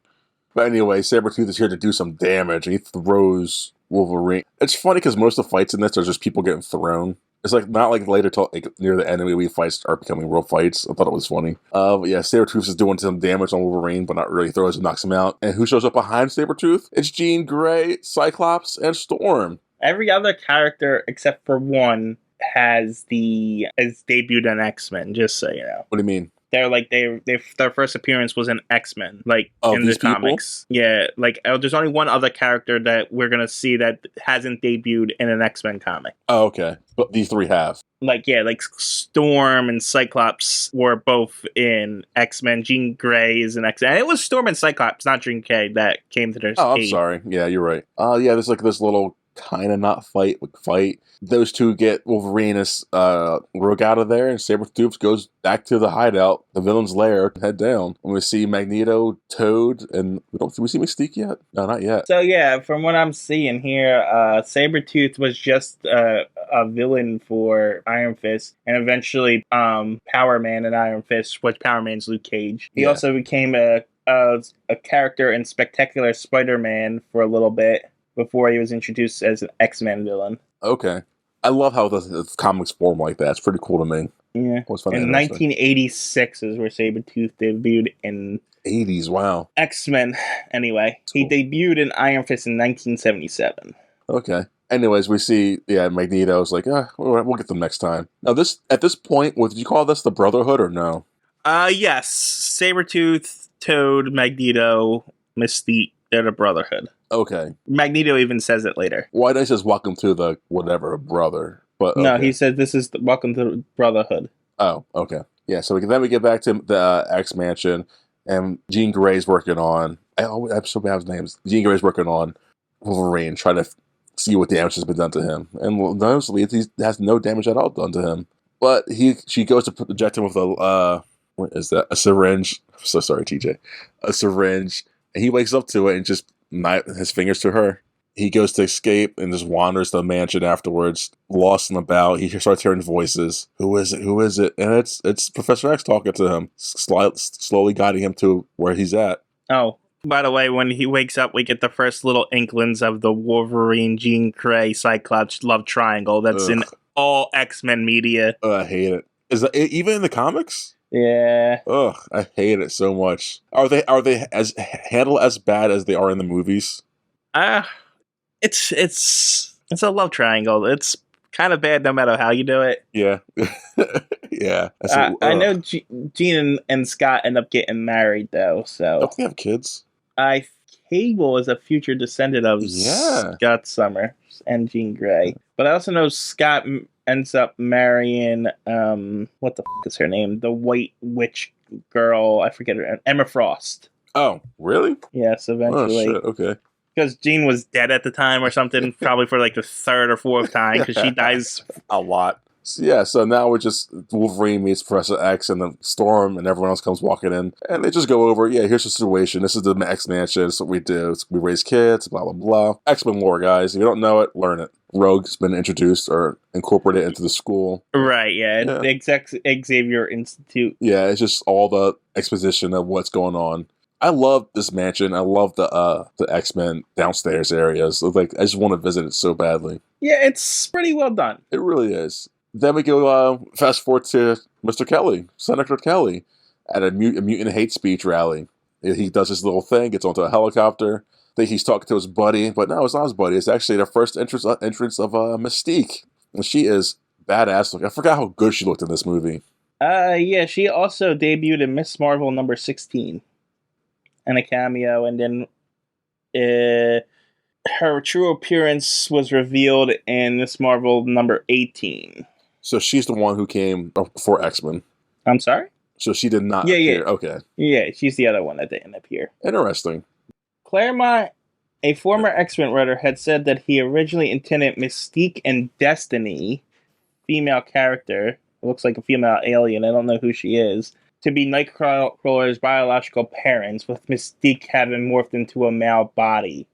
But anyway, Sabretooth is here to do some damage, and he throws Wolverine. It's funny because most of the fights in this are just people getting thrown. It's not like later till near the end we fights are becoming real fights. I thought it was funny. But yeah, Sabretooth is doing some damage on Wolverine, but not really. Throws and knocks him out. And who shows up behind Sabretooth? It's Jean Grey, Cyclops, and Storm. Every other character except for one has debuted in X-Men, just so you know. What do you mean? They're their first appearance was in X-Men, in the comics. Yeah, there's only one other character that we're gonna see that hasn't debuted in an X-Men comic. Oh, okay. But these three have. Storm and Cyclops were both in X-Men. Jean Grey is in X-Men. And it was Storm and Cyclops, not Jean Grey, that came to their aid. I'm sorry. Yeah, you're right. Yeah, there's this little kind of not fight. Those two get Wolverine and Rogue out of there, and Sabretooth goes back to the hideout, the villain's lair, head down. And we see Magneto, Toad, and did we see Mystique yet? No, not yet. So yeah, from what I'm seeing here, Sabretooth was just a villain for Iron Fist, and eventually Power Man in Iron Fist, which Power Man's Luke Cage. He also became a character in Spectacular Spider-Man for a little bit, before he was introduced as an X-Men villain. Okay. I love how the comics form like that. It's pretty cool to me. Yeah. In 1986 is where Sabretooth debuted in... 80s, wow. X-Men, anyway. He debuted in Iron Fist in 1977. Okay. Anyways, we see, Magneto's we'll get them next time. Now, at this point, did you call this the Brotherhood or no? Yes. Sabretooth, Toad, Magneto, Mystique, they're the Brotherhood. Okay. Magneto even says it later. Why did he says welcome to the whatever brother? But okay. No, he said this is welcome to the Brotherhood. Oh, okay. Yeah, so then we get back to the X Mansion, and Jean Grey's working on... I'm so bad with names. Jean Grey's working on Wolverine, trying to see what damage has been done to him. And honestly, he has no damage at all done to him. But she goes to inject him with what is that? A syringe. I'm so sorry, TJ. A syringe. And he wakes up to it and just his fingers to her. he goes to escape and just wanders the mansion afterwards, lost and about. He starts hearing voices. Who is it? Who is it? And it's Professor X talking to him, slowly guiding him to where he's at. Oh, by the way, when he wakes up, we get the first little inklings of the Wolverine, Jean Grey, Cyclops love triangle that's in all X-Men media. I hate it. Is that even in the comics? Yeah. Ugh, I hate it so much. Are they as handled as bad as they are in the movies? It's a love triangle. It's kind of bad no matter how you do it. Yeah. Yeah. I know Jean and Scott end up getting married though, so don't they have kids? Cable is a future descendant of Scott Summers and Jean Grey. But I also know Scott ends up marrying what the f is her name? The White Witch girl, I forget her name. Emma Frost. Oh, really? Yes, eventually. Oh shit, okay. Because Jean was dead at the time or something, probably for like the third or fourth time, because she dies a lot. So now we're just Wolverine meets Professor X and the Storm, and everyone else comes walking in, and they just go over, here's the situation. This is the X Mansion. This is what we do. We raise kids, blah, blah, blah. X-Men lore, guys. If you don't know it, learn it. Rogue's been introduced or incorporated into the school. Right, yeah. The Xavier Institute. Yeah, it's just all the exposition of what's going on. I love this mansion. I love the X-Men downstairs areas. Like, I just want to visit it so badly. Yeah, it's pretty well done. It really is. Then we go fast forward to Mr. Kelly, Senator Kelly, at a mutant hate speech rally. He does his little thing, gets onto a helicopter. I think he's talking to his buddy, but no, it's not his buddy. It's actually the first entrance of Mystique. And she is badass looking. I forgot how good she looked in this movie. Yeah, she also debuted in Miss Marvel number 16 and a cameo, and then her true appearance was revealed in Miss Marvel number 18. So she's the one who came before X-Men. I'm sorry? So she did not appear. Yeah. Okay. Yeah, she's the other one that didn't appear. Interesting. Claremont, a former X-Men writer, had said that he originally intended Mystique and Destiny, female character, it looks like a female alien, I don't know who she is, to be Nightcrawler's biological parents, with Mystique having morphed into a male body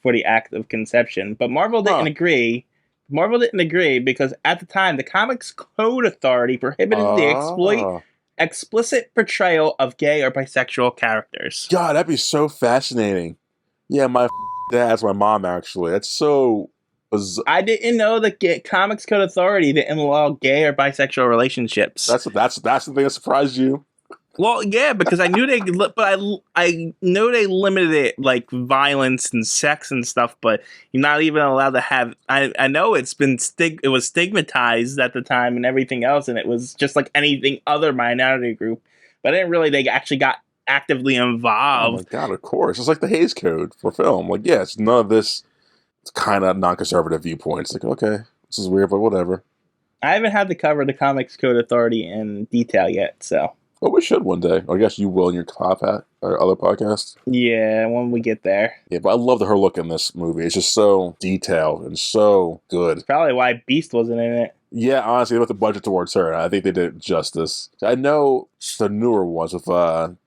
for the act of conception. But Marvel didn't agree. Marvel didn't agree because at the time, the Comics Code Authority prohibited the explicit portrayal of gay or bisexual characters. God, that'd be so fascinating. Yeah, my dad's my mom, actually. That's so bizarre. I didn't know the Comics Code Authority didn't allow gay or bisexual relationships. That's the thing that surprised you. Well, yeah, because I knew I know they limited it, like violence and sex and stuff, but you're not even allowed to have. I know it was stigmatized at the time and everything else, and it was just like anything other minority group. But I didn't really. They actually got actively involved. Oh my god! Of course, it's like the Hays Code for film. Like, yeah, it's none of this kind of non-conservative viewpoints. Like, okay, this is weird, but whatever. I haven't had to cover the Comics Code Authority in detail yet, so. Well, we should one day. I guess you will in your top hat or other podcasts. Yeah, when we get there. Yeah, but I love her look in this movie. It's just so detailed and so good. Probably why Beast wasn't in it. Yeah, honestly, they put the budget towards her. I think they did it justice. I know the newer ones with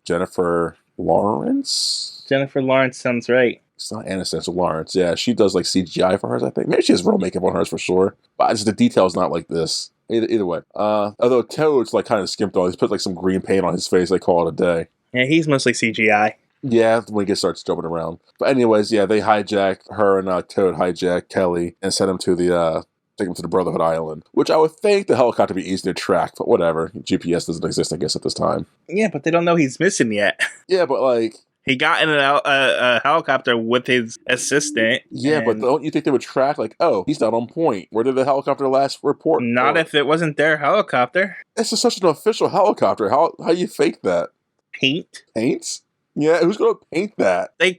Jennifer Lawrence. Jennifer Lawrence sounds right. It's not Anna Stanton Lawrence. Yeah, she does like CGI for hers, I think. Maybe she has real makeup on hers for sure. But just the detail's not like this. Either way. Although Toad's like kind of skimped on. He's put like some green paint on his face. They call it a day. Yeah, he's mostly CGI. Yeah, when he starts jumping around. But anyways, yeah, they hijack her and Toad hijack Kelly and send him to take him to the Brotherhood Island, which I would think the helicopter would be easy to track, but whatever. GPS doesn't exist, I guess, at this time. Yeah, but they don't know he's missing yet. Yeah, but like... He got in a helicopter with his assistant. Yeah, but don't you think they would track, like, oh, he's not on point. Where did the helicopter last report? Not if it wasn't their helicopter. It's just such an official helicopter. How you fake that? Paint? Paint? Yeah, who's going to paint that? They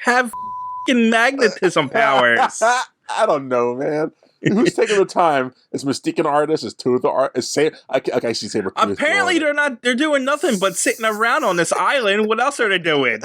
have f***ing magnetism powers. I don't know, man. Who's taking the time? Is Mystique an artist? Is Toad the artist? I see Saber. Apparently, they're not. They're doing nothing but sitting around on this island. What else are they doing?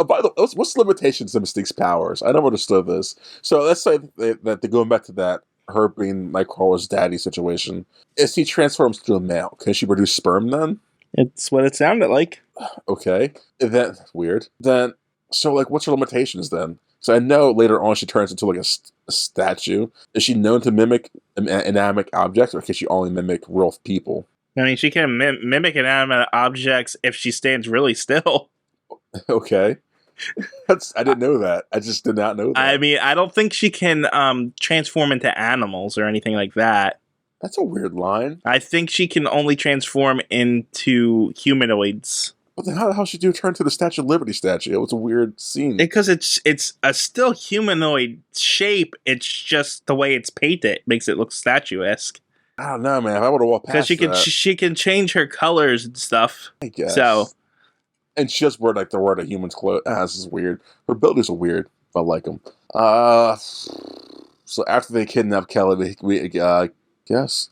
By the way, what's the limitations of Mystique's powers? I never understood this. So let's say that they're going back to that, her being Nightcrawler's daddy situation. Is he transforms to a male? Can she produce sperm then? It's what it sounded like. Okay, that's weird. Then, so like, what's her limitations then? So I know later on she turns into like a statue. Is she known to mimic inanimate objects, or can she only mimic real people? I mean, she can mimic inanimate objects if she stands really still. Okay. I didn't know that. I just did not know that. I mean, I don't think she can transform into animals or anything like that. That's a weird line. I think she can only transform into humanoids. But then how she do turn to the Statue of Liberty statue? It was a weird scene. Because it's a still humanoid shape. It's just the way it's painted makes it look statuesque. I don't know, man. If I would have walked past Because she can change her colors and stuff. I guess. So, and she just wore like the word of human's clothes. This is weird. Her abilities are weird, but I like them. So after they kidnap Kelly, we guess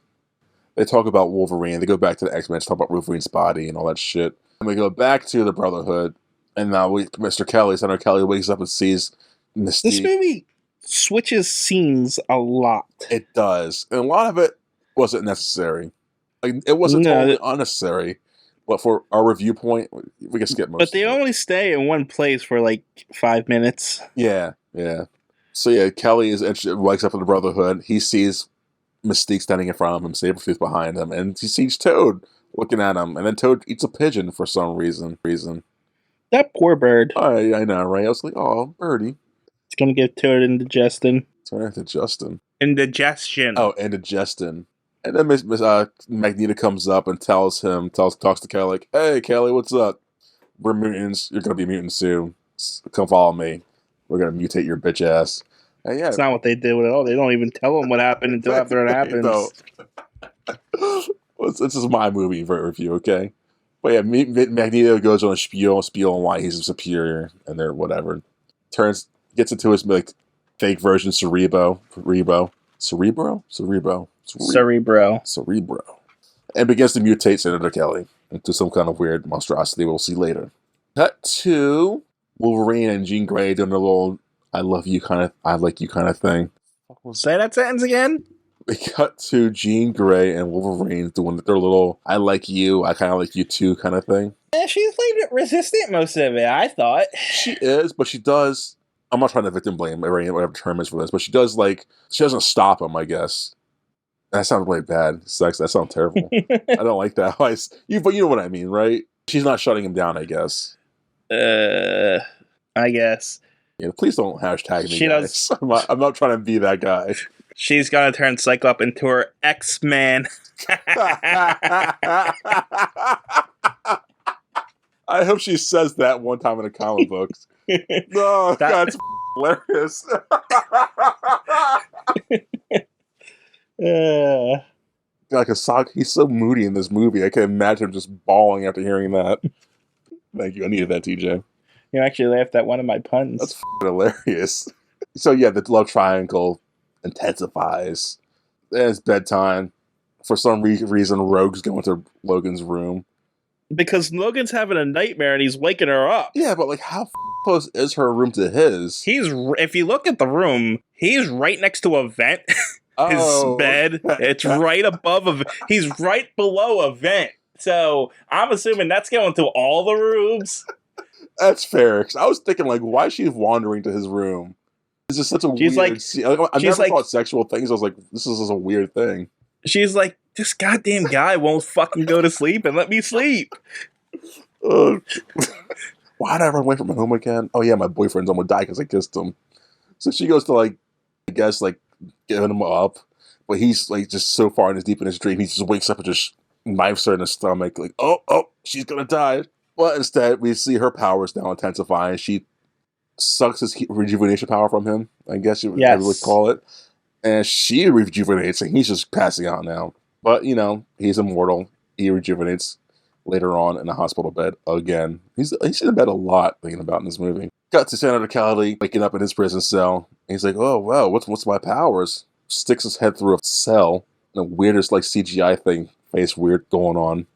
they talk about Wolverine. They go back to the X-Men, talk about Wolverine's body and all that shit. And we go back to the Brotherhood, and now Mr. Kelly, Senator Kelly, wakes up and sees Mystique. This movie switches scenes a lot. It does, and a lot of it wasn't necessary. Like it wasn't totally unnecessary, but for our review point, we can skip most. But they only stay in one place for like 5 minutes. Yeah. So yeah, Kelly wakes up in the Brotherhood. He sees Mystique standing in front of him, Sabretooth behind him, and he sees Toad looking at him, and then Toad eats a pigeon for some reason. That poor bird. I know, right? I was like, oh, birdie. It's gonna give Toad indigestion. Indigestion. Oh, indigestion. And then Magneto comes up and talks to Kelly, like, hey, Kelly, what's up? We're mutants. You're gonna be mutants soon. Come follow me. We're gonna mutate your bitch ass. And yeah, that's not what they did with it all. They don't even tell them what happened until after it happens. No. This is my movie review, okay? But yeah, Magneto goes on a spiel on why he's superior, and they're whatever. Gets into his like fake version Cerebro, and begins to mutate Senator Kelly into some kind of weird monstrosity we'll see later. Cut to Wolverine and Jean Grey doing a little I like you kind of thing. Say that sentence again? We cut to Jean Grey and Wolverine doing their little I like you, I kind of like you too kind of thing. Yeah, she's like resistant most of it, I thought. She is, but she does. I'm not trying to victim blame or whatever term is for this, but she doesn't stop him, I guess. That sounds really bad. That sounds terrible. I don't like that. But you know what I mean, right? She's not shutting him down, I guess. I guess. Yeah, please don't hashtag me, guys. I'm not trying to be that guy. She's gonna turn Cyclops into her X-Man. I hope she says that one time in the comic books. No, that's hilarious. Like a sock. He's so moody in this movie. I can imagine him just bawling after hearing that. Thank you. I needed that, TJ. You actually laughed at one of my puns. That's hilarious. So yeah, the love triangle intensifies. It's bedtime. For some reason, Rogue's going to Logan's room. Because Logan's having a nightmare and he's waking her up. Yeah, but like how close is her room to his? If you look at the room, he's right next to a vent. His bed, it's right above he's right below a vent. So I'm assuming that's going to all the rooms. That's fair. Cause I was thinking, like, why is she wandering to his room? It's just such a weird scene. I never thought sexual things. I was like, this is a weird thing. She's like, this goddamn guy won't fucking go to sleep and let me sleep. Why did I run away from home again? Oh yeah, my boyfriend's almost died because I kissed him. So she goes to like, I guess like giving him up, but he's like just so far deep in his dream, he just wakes up and just knifes her in the stomach. Like, oh, she's gonna die. But instead, we see her powers now intensifying. She sucks his rejuvenation power from him, I guess you would call it. And she rejuvenates, and he's just passing out now. But, you know, he's immortal. He rejuvenates later on in a hospital bed again. He's in bed a lot, thinking about in this movie. Got to Senator Kelly waking up in his prison cell. He's like, oh, wow, what's my powers? Sticks his head through a cell. The weirdest, like, CGI thing, face weird going on.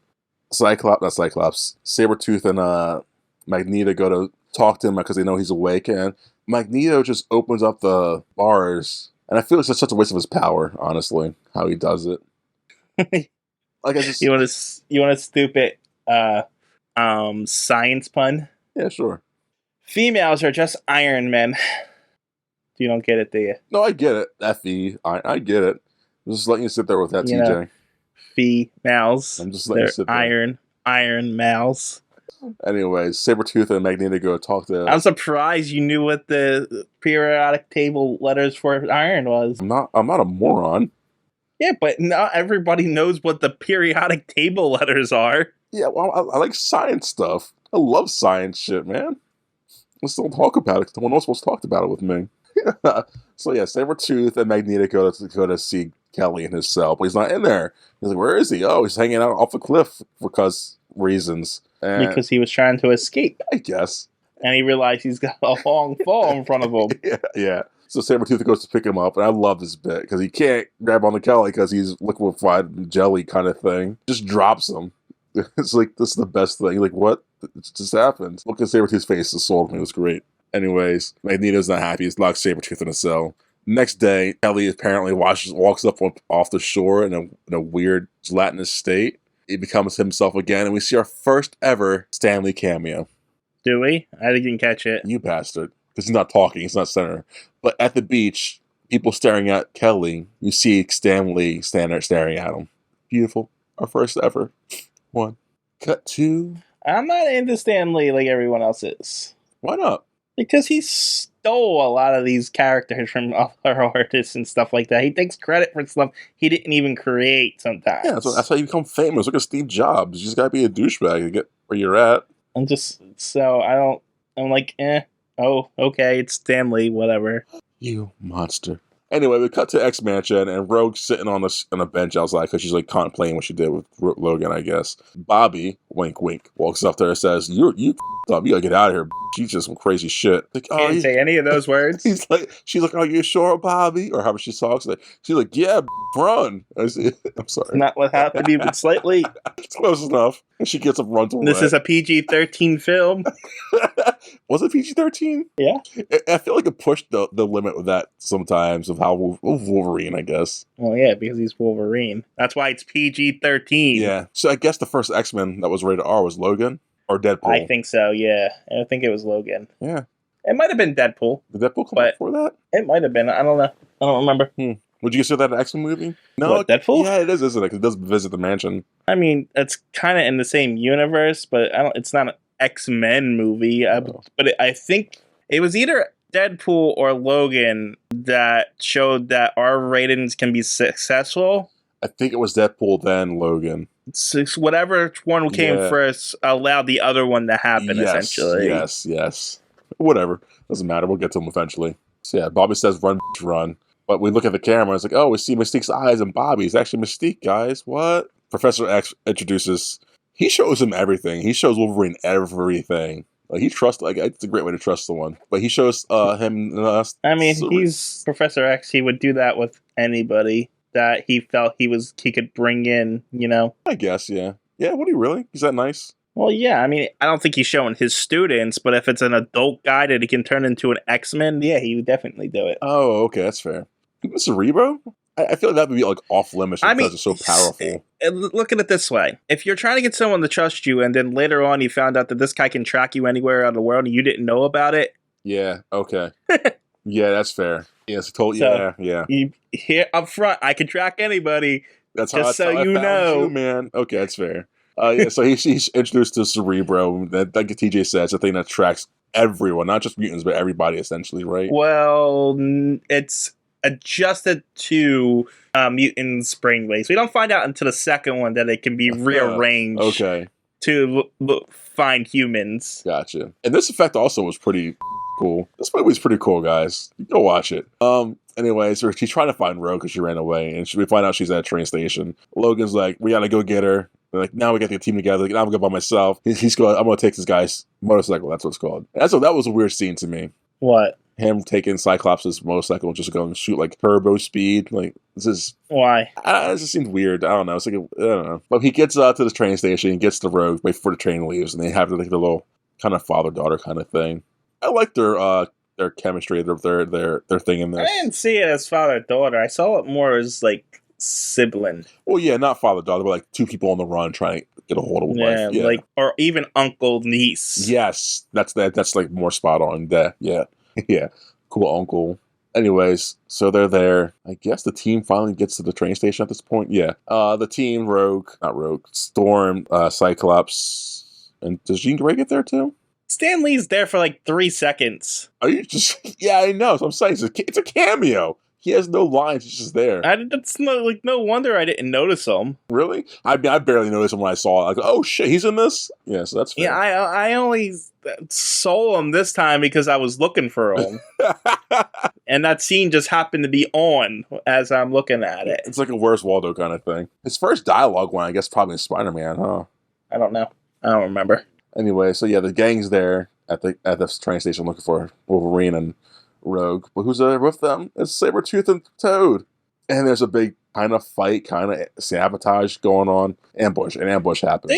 Sabretooth and Magneto go to talk to him because they know he's awake, and Magneto just opens up the bars, and I feel like it's such a waste of his power, honestly, how he does it. Like you want a stupid science pun? Yeah, sure. Females are just Iron Men. You don't get it, do you? No, I get it. F-E. I get it. I'm just letting you sit there with that, TJ. Females. I'm just letting you sit there. Iron males. Anyways, Sabretooth and Magneto go talk to... I'm surprised you knew what the periodic table letters for iron was. I'm not a moron. Yeah, but not everybody knows what the periodic table letters are. Yeah, well, I like science stuff. I love science shit, man. Let's don't talk about it, because no one else was talked about it with me. So yeah, Sabretooth and Magneto go to see Kelly in his cell, but he's not in there. He's like, where is he? Oh, he's hanging out off a cliff because reasons. Because he was trying to escape. I guess. And he realized he's got a long fall in front of him. Yeah. So Sabretooth goes to pick him up, and I love this bit, because he can't grab onto Kelly because he's liquefied jelly kind of thing. Just drops him. It's like, this is the best thing. Like, what? It just happened. Look at Sabretooth's face. It sold me. It was great. Anyways, Magneto's not happy. He's locked Sabretooth in a cell. Next day, Kelly apparently walks up off the shore in a weird gelatinous state. He becomes himself again, and we see our first ever Stanley cameo. Do we? I didn't catch it. You bastard. Because he's not talking. He's not center. But at the beach, people staring at Kelly, you see Stanley standing there staring at him. Beautiful. Our first ever one. Cut to... I'm not into Stanley like everyone else is. Why not? Because he stole a lot of these characters from other artists and stuff like that. He takes credit for stuff he didn't even create sometimes. Yeah, that's how you become famous. Look at Steve Jobs. You just gotta be a douchebag to get where you're at. I'm like, oh, okay, it's Stanley, whatever. You monster. Anyway, we cut to X Mansion, and Rogue's sitting on a bench outside because she's like contemplating what she did with Logan, I guess. Bobby, wink wink, walks up there and says, "You f***ed up. You gotta get out of here. She's just some crazy shit." Like, Can't say any of those words. She's like, "Are you sure, Bobby?" Or however she talks. She's like, "Yeah, run." I'm sorry. Not what happened even slightly. It's close enough. And she gets up, runs away. This is a PG-13 film. Was it PG-13? Yeah. I feel like it pushed the limit with that sometimes of how Wolverine, I guess. Well, yeah, because he's Wolverine. That's why it's PG-13. Yeah. So I guess the first X-Men that was rated R was Logan or Deadpool. I think so, yeah. I think it was Logan. Yeah. It might have been Deadpool. Did Deadpool come out before that? It might have been. I don't know. I don't remember. Would you consider that an X-Men movie? No. What, Deadpool? Yeah, it is, isn't it? Because it does visit the mansion. I mean, it's kind of in the same universe, but it's not an X-Men movie. But I think it was either Deadpool or Logan that showed that R ratings can be successful. I think it was Deadpool, then Logan. Whatever one came first allowed the other one to happen, essentially. Yes. Whatever. Doesn't matter. We'll get to them eventually. So yeah, Bobby says, "Run, bitch, run." But we look at the camera, it's like, oh, we see Mystique's eyes and Bobby. It's actually Mystique, guys. What? Professor X introduces... He shows him everything. He shows Wolverine everything. Like, he trusts... Like, it's a great way to trust someone. But he shows him... he's Professor X. He would do that with anybody that he felt he could bring in, you know? I guess, yeah. Yeah, would he really? Is that nice? Well, yeah, I mean, I don't think he's showing his students, but if it's an adult guy that he can turn into an X-Men, yeah, he would definitely do it. Oh, okay, that's fair. Cerebro? I feel like that would be like off limits because it's so powerful. Look at it this way. If you're trying to get someone to trust you and then later on you found out that this guy can track you anywhere out of the world and you didn't know about it. Yeah, okay. Yeah, that's fair. Yes, yeah. You here up front, I can track anybody. That's just how so you know. You, man. Okay, that's fair. So he's introduced to Cerebro, like TJ says, a thing that tracks everyone, not just mutants, but everybody essentially, right? Well, it's adjusted to mutants' brainwaves. We don't find out until the second one that it can be rearranged to find humans. Gotcha. And this effect also was pretty cool. This movie's pretty cool, guys. Go watch it. Anyway, so she's trying to find Rogue because she ran away, and we find out she's at a train station. Logan's like, we gotta go get her. They're like, now we got the team together. Like, now I'm gonna go by myself. He's going, I'm gonna take this guy's motorcycle. That's what it's called. And that was a weird scene to me. What? Him taking Cyclops' motorcycle and just going to shoot like turbo speed. Like, this is... Why? It just seemed weird. I don't know. It's like, I don't know. But he gets to the train station and gets the Rogue before the train leaves, and they have like the little kind of father-daughter kind of thing. I like their chemistry, their thing in this. I didn't see it as father-daughter. I saw it more as like sibling. Well, yeah, not father-daughter, but like two people on the run trying to get a hold of wife. Yeah, like, or even uncle niece. Yes, that's like more spot on. Yeah. Yeah, cool uncle. Anyways, so they're there. I guess the team finally gets to the train station at this point. Yeah. The team, not Rogue, Storm, Cyclops, and does Jean Grey get there too? Stanley's there for like 3 seconds. Are you just... Yeah, I know. So I'm saying it's a cameo. He has no lines. He's just there. No wonder I didn't notice him. Really? I barely noticed him when I saw it. I go, oh shit, he's in this? Yeah, so that's fair. Yeah, I only saw him this time because I was looking for him. And that scene just happened to be on as I'm looking at it. It's like a Where's Waldo kind of thing. His first dialogue one, I guess, probably in Spider-Man, huh? I don't know. I don't remember. Anyway, so yeah, the gang's there at the train station looking for Wolverine and Rogue. But who's there with them? It's Sabretooth and Toad. And there's a big kind of fight, kind of sabotage going on. An ambush happens.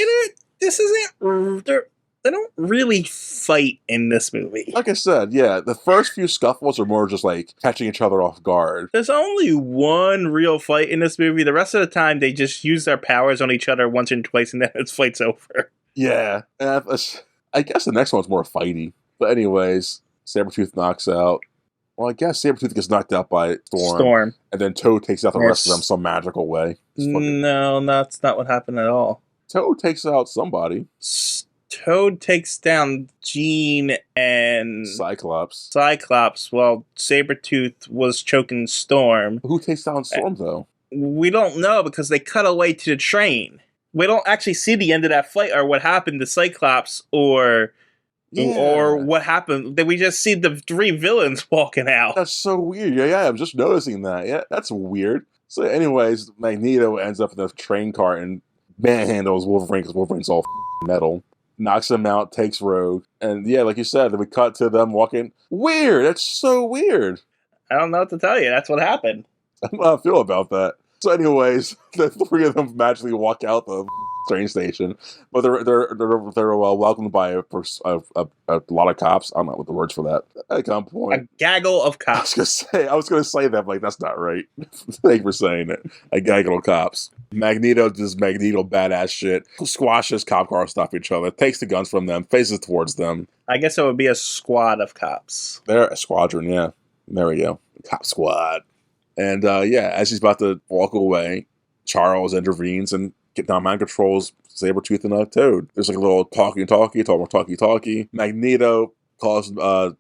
They don't really fight in this movie. Like I said, yeah, the first few scuffles are more just like catching each other off guard. There's only one real fight in this movie. The rest of the time, they just use their powers on each other once and twice, and then it's fight's over. Yeah, and I guess the next one's more fighty. But anyways, Sabretooth knocks out. Well, I guess Sabretooth gets knocked out by Storm. And then Toad takes out the rest of them some magical way. No, that's not what happened at all. Toad takes out somebody. Toad takes down Jean and Cyclops. Well, Sabretooth was choking Storm. Who takes down Storm, though? We don't know because they cut away to the train. We don't actually see the end of that fight or what happened to Cyclops or what happened. We just see the 3 villains walking out. That's so weird. Yeah, I'm just noticing that. Yeah, that's weird. So anyways, Magneto ends up in the train car and manhandles Wolverine because Wolverine's all metal. Knocks him out, takes Rogue. And yeah, like you said, then we cut to them walking. Weird. That's so weird. I don't know what to tell you. That's what happened. I don't know how I feel about that. So anyways, the 3 of them magically walk out the train station. But they're welcomed by a lot of cops. I don't know what the words for that. At some point. A gaggle of cops. I was gonna say that, but like, that's not right. Thank you for saying it. A gaggle of cops. Magneto does Magneto badass shit. Squashes cop cars, stop each other, takes the guns from them, faces towards them. I guess it would be a squad of cops. They're a squadron, yeah. There we go. Cop squad. And as he's about to walk away, Charles intervenes and mind controls Sabretooth and Toad. There's like a little talkie. Magneto calls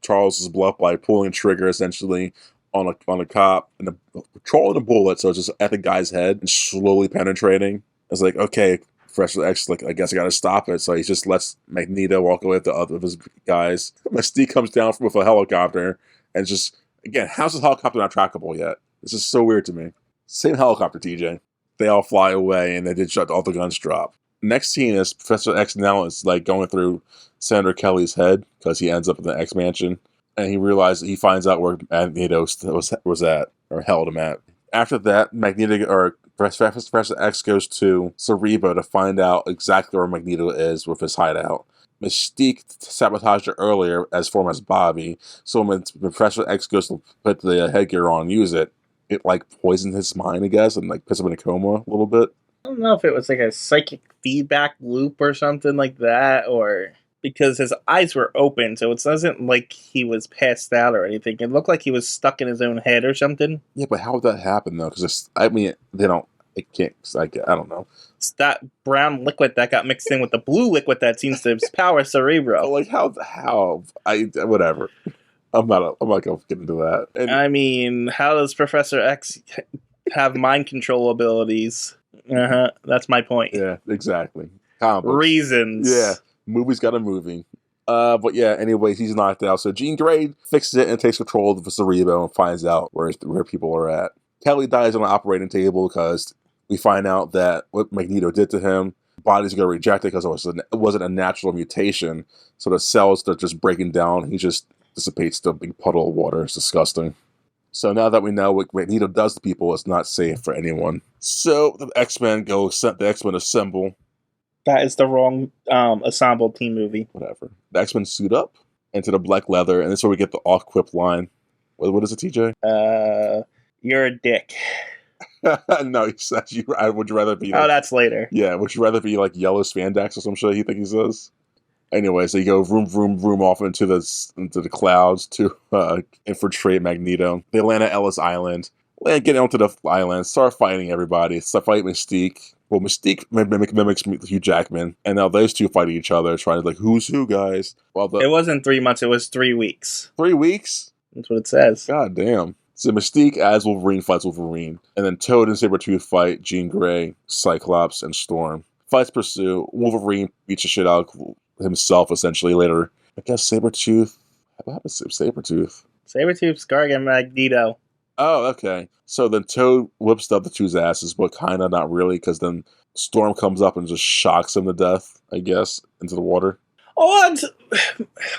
Charles's bluff by pulling a trigger essentially on a cop and controlling a bullet, so it's just at the guy's head and slowly penetrating. It's like, okay, Professor X, like, I guess I gotta stop it. So he just lets Magneto walk away with the other of his guys. Mystique comes down with a helicopter and just, again, how's the helicopter not trackable yet? This is so weird to me. Same helicopter, TJ. They all fly away, and they did shut all the guns drop. Next scene is Professor X now is like going through Senator Kelly's head because he ends up in the X Mansion, and he finds out where Magneto was at or held him at. After that, Professor X goes to Cerebro to find out exactly where Magneto is with his hideout. Mystique sabotaged it earlier as form as Bobby, so when Professor X goes to put the headgear on and use it, it like poisoned his mind, I guess, and like puts him in a coma a little bit. I don't know if it was like a psychic feedback loop or something like that, or because his eyes were open, so it wasn't like he was passed out or anything. It looked like he was stuck in his own head or something. Yeah, but how would that happen though? Because I don't know. It's that brown liquid that got mixed in with the blue liquid that seems to power Cerebro. Like whatever. I'm not gonna get into that. And, I mean, how does Professor X have mind control abilities? That's my point. Yeah, exactly. Reasons. Yeah, movie's got a movie. But yeah, anyways, he's knocked out. So Jean Grey fixes it and takes control of the Cerebro and finds out where people are at. Kelly dies on an operating table because we find out that what Magneto did to him, body's going to reject it because it wasn't a natural mutation. So the cells are just breaking down. He just dissipates to a big puddle of water. It's disgusting. So now that we know what Magneto does to people, it's not safe for anyone. So the X-Men assemble. That is the wrong ensemble team movie. Whatever. The X-Men suit up into the black leather, and that's where we get the off-quip line. What is it, TJ? You're a dick. No, he says, would you rather be... Like, that's later. Yeah, would you rather be like yellow spandex or some shit he thinks he says? Anyway, so you go vroom, vroom, vroom off into the clouds to infiltrate Magneto. They land at Ellis Island. Get onto the island, start fighting everybody. Start fighting Mystique. Well, Mystique mimics Hugh Jackman, and now those two fighting each other, trying to like, who's who, guys? Well, It wasn't 3 months, it was 3 weeks. 3 weeks? That's what it says. God damn. So Mystique as Wolverine fights Wolverine, and then Toad and Sabretooth fight Jean Grey, Cyclops, and Storm. Fights pursue. Wolverine beats the shit out of himself, essentially, later. I guess Sabretooth... What happens to Sabretooth? Sabretooth, Scarg, and Magneto. Oh, okay. So then Toad whips up the two's asses, but kind of not really, because then Storm comes up and just shocks him to death, I guess, into the water. Oh, and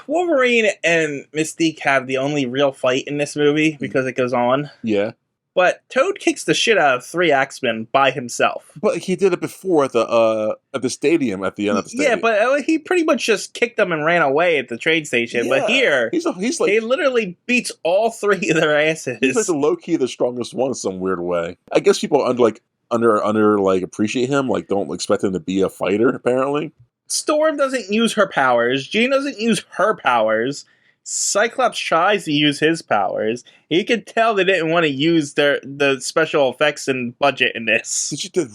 Wolverine and Mystique have the only real fight in this movie because it goes on. Yeah. But Toad kicks the shit out of 3 X-Men by himself. But he did it before at the stadium, at the end of the stadium. Yeah, but he pretty much just kicked them and ran away at the train station. Yeah. But here, he's like, he literally beats all 3 of their asses. He's like the low-key the strongest one in some weird way. I guess people appreciate him, like don't expect him to be a fighter, apparently. Storm doesn't use her powers. Jean doesn't use her powers. Cyclops tries to use his powers. You can tell they didn't want to use the special effects and budget in this.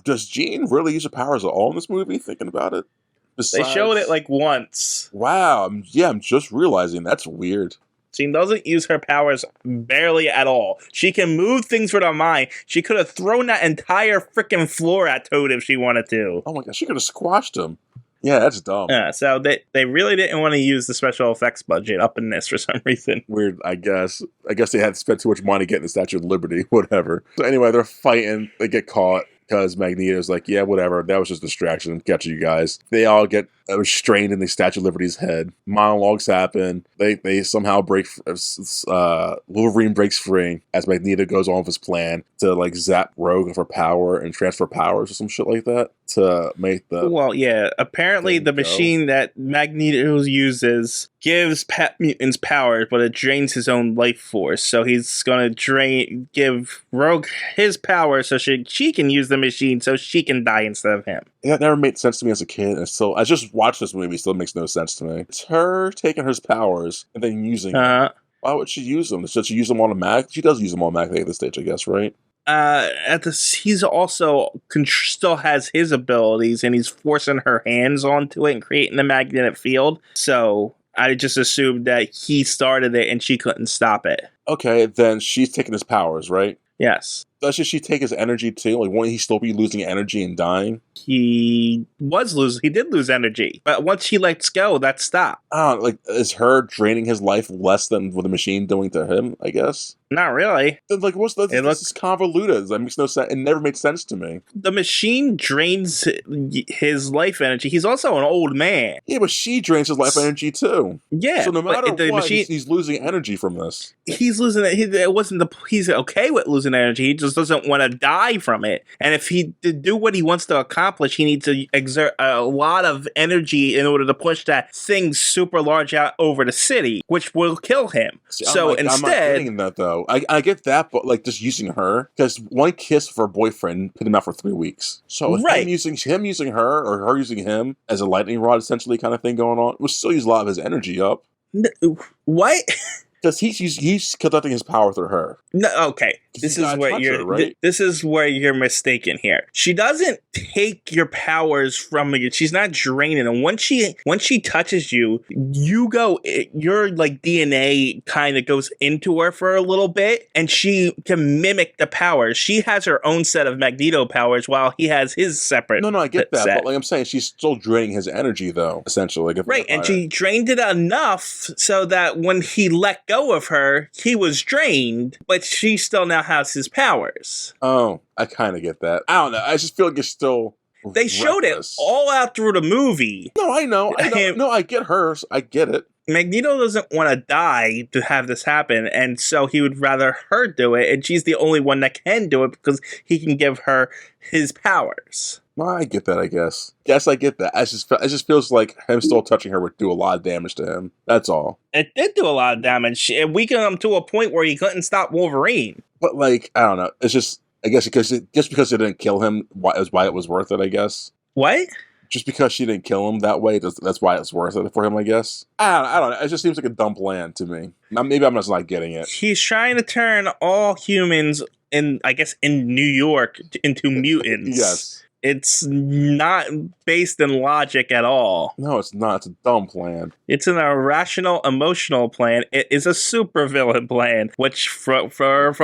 Does Jean really use her powers at all in this movie? Thinking about it, they showed it like once. Wow, I'm just realizing that's weird. Jean doesn't use her powers barely at all. She can move things with her mind. She could have thrown that entire freaking floor at Toad if she wanted to. Oh my god, she could have squashed him. Yeah, that's dumb. Yeah, so they really didn't want to use the special effects budget up in this for some reason. Weird, I guess. I guess they had to spend too much money getting the Statue of Liberty, whatever. So anyway, they're fighting. They get caught because Magneto's like, yeah, whatever. That was just a distraction. Catch you guys. They all get restrained in the Statue of Liberty's head. Monologues happen. They somehow break. Wolverine breaks free as Magneto goes on with his plan to like zap Rogue for power and transfer powers or some shit like that to make the. Well, yeah. Apparently, the machine that Magneto uses gives pet mutants powers, but it drains his own life force. So he's gonna give Rogue his power so she can use the machine so she can die instead of him. Yeah, it never made sense to me as a kid, and so I just watched this movie. Still makes no sense to me. It's her taking her powers and then using them. Why would she use them? Should she use them automatically? She does use them automatically at this stage, I guess, right? He's also still has his abilities, and he's forcing her hands onto it and creating a magnetic field. So I just assumed that he started it and she couldn't stop it. Okay, then she's taking his powers, right? Yes. Doesn't she take his energy too? Like, won't he still be losing energy and dying? He did lose energy, but once he lets go, that stopped. Like, is her draining his life less than what the machine doing to him, I guess? Not really. Then, like, this is convoluted. That makes no sense. It never made sense to me. The machine drains his life energy. He's also an old man. Yeah, but she drains his life energy too. Yeah. So no matter what, he's losing energy from this. He's losing it. He's okay with losing energy. He just doesn't want to die from it. And if he to do what he wants to accomplish, he needs to exert a lot of energy in order to push that thing super large out over the city, which will kill him. See, instead, I'm not getting that though. I get that, but like just using her, because one kiss for her boyfriend put him out for 3 weeks. So him using her or her using him as a lightning rod, essentially, kind of thing going on, will still use a lot of his energy up. What? Because he's conducting his power through her. No, okay. This is where you're mistaken here. She doesn't take your powers from you. She's not draining them. Once she touches you, your like DNA kind of goes into her for a little bit, and she can mimic the powers. She has her own set of Magneto powers while he has his separate. No, I get that, but like I'm saying, she's still draining his energy though, essentially. Like right, and she drained it enough so that when he let go of her, he was drained, but she still now has his powers. Oh, I kind of get that. I don't know. I just feel like it's still. They showed it all out through the movie. No, I know. No, I get hers. I get it. Magneto doesn't want to die to have this happen, and so he would rather her do it, and she's the only one that can do it because he can give her his powers. Well, I get that, I guess. Yes, I get that. It just feels like him still touching her would do a lot of damage to him. That's all. It did do a lot of damage. It weakened him to a point where he couldn't stop Wolverine. But, like, I don't know. It's just, I guess, because it didn't kill him, is why it was worth it, I guess. What? Just because she didn't kill him that way, that's why it's worth it for him, I guess. I don't know. It just seems like a dumb plan to me. Maybe I'm just not getting it. He's trying to turn all humans in New York into mutants. Yes. It's not based in logic at all. No, it's not. It's a dumb plan. It's an irrational, emotional plan. It is a supervillain plan, which from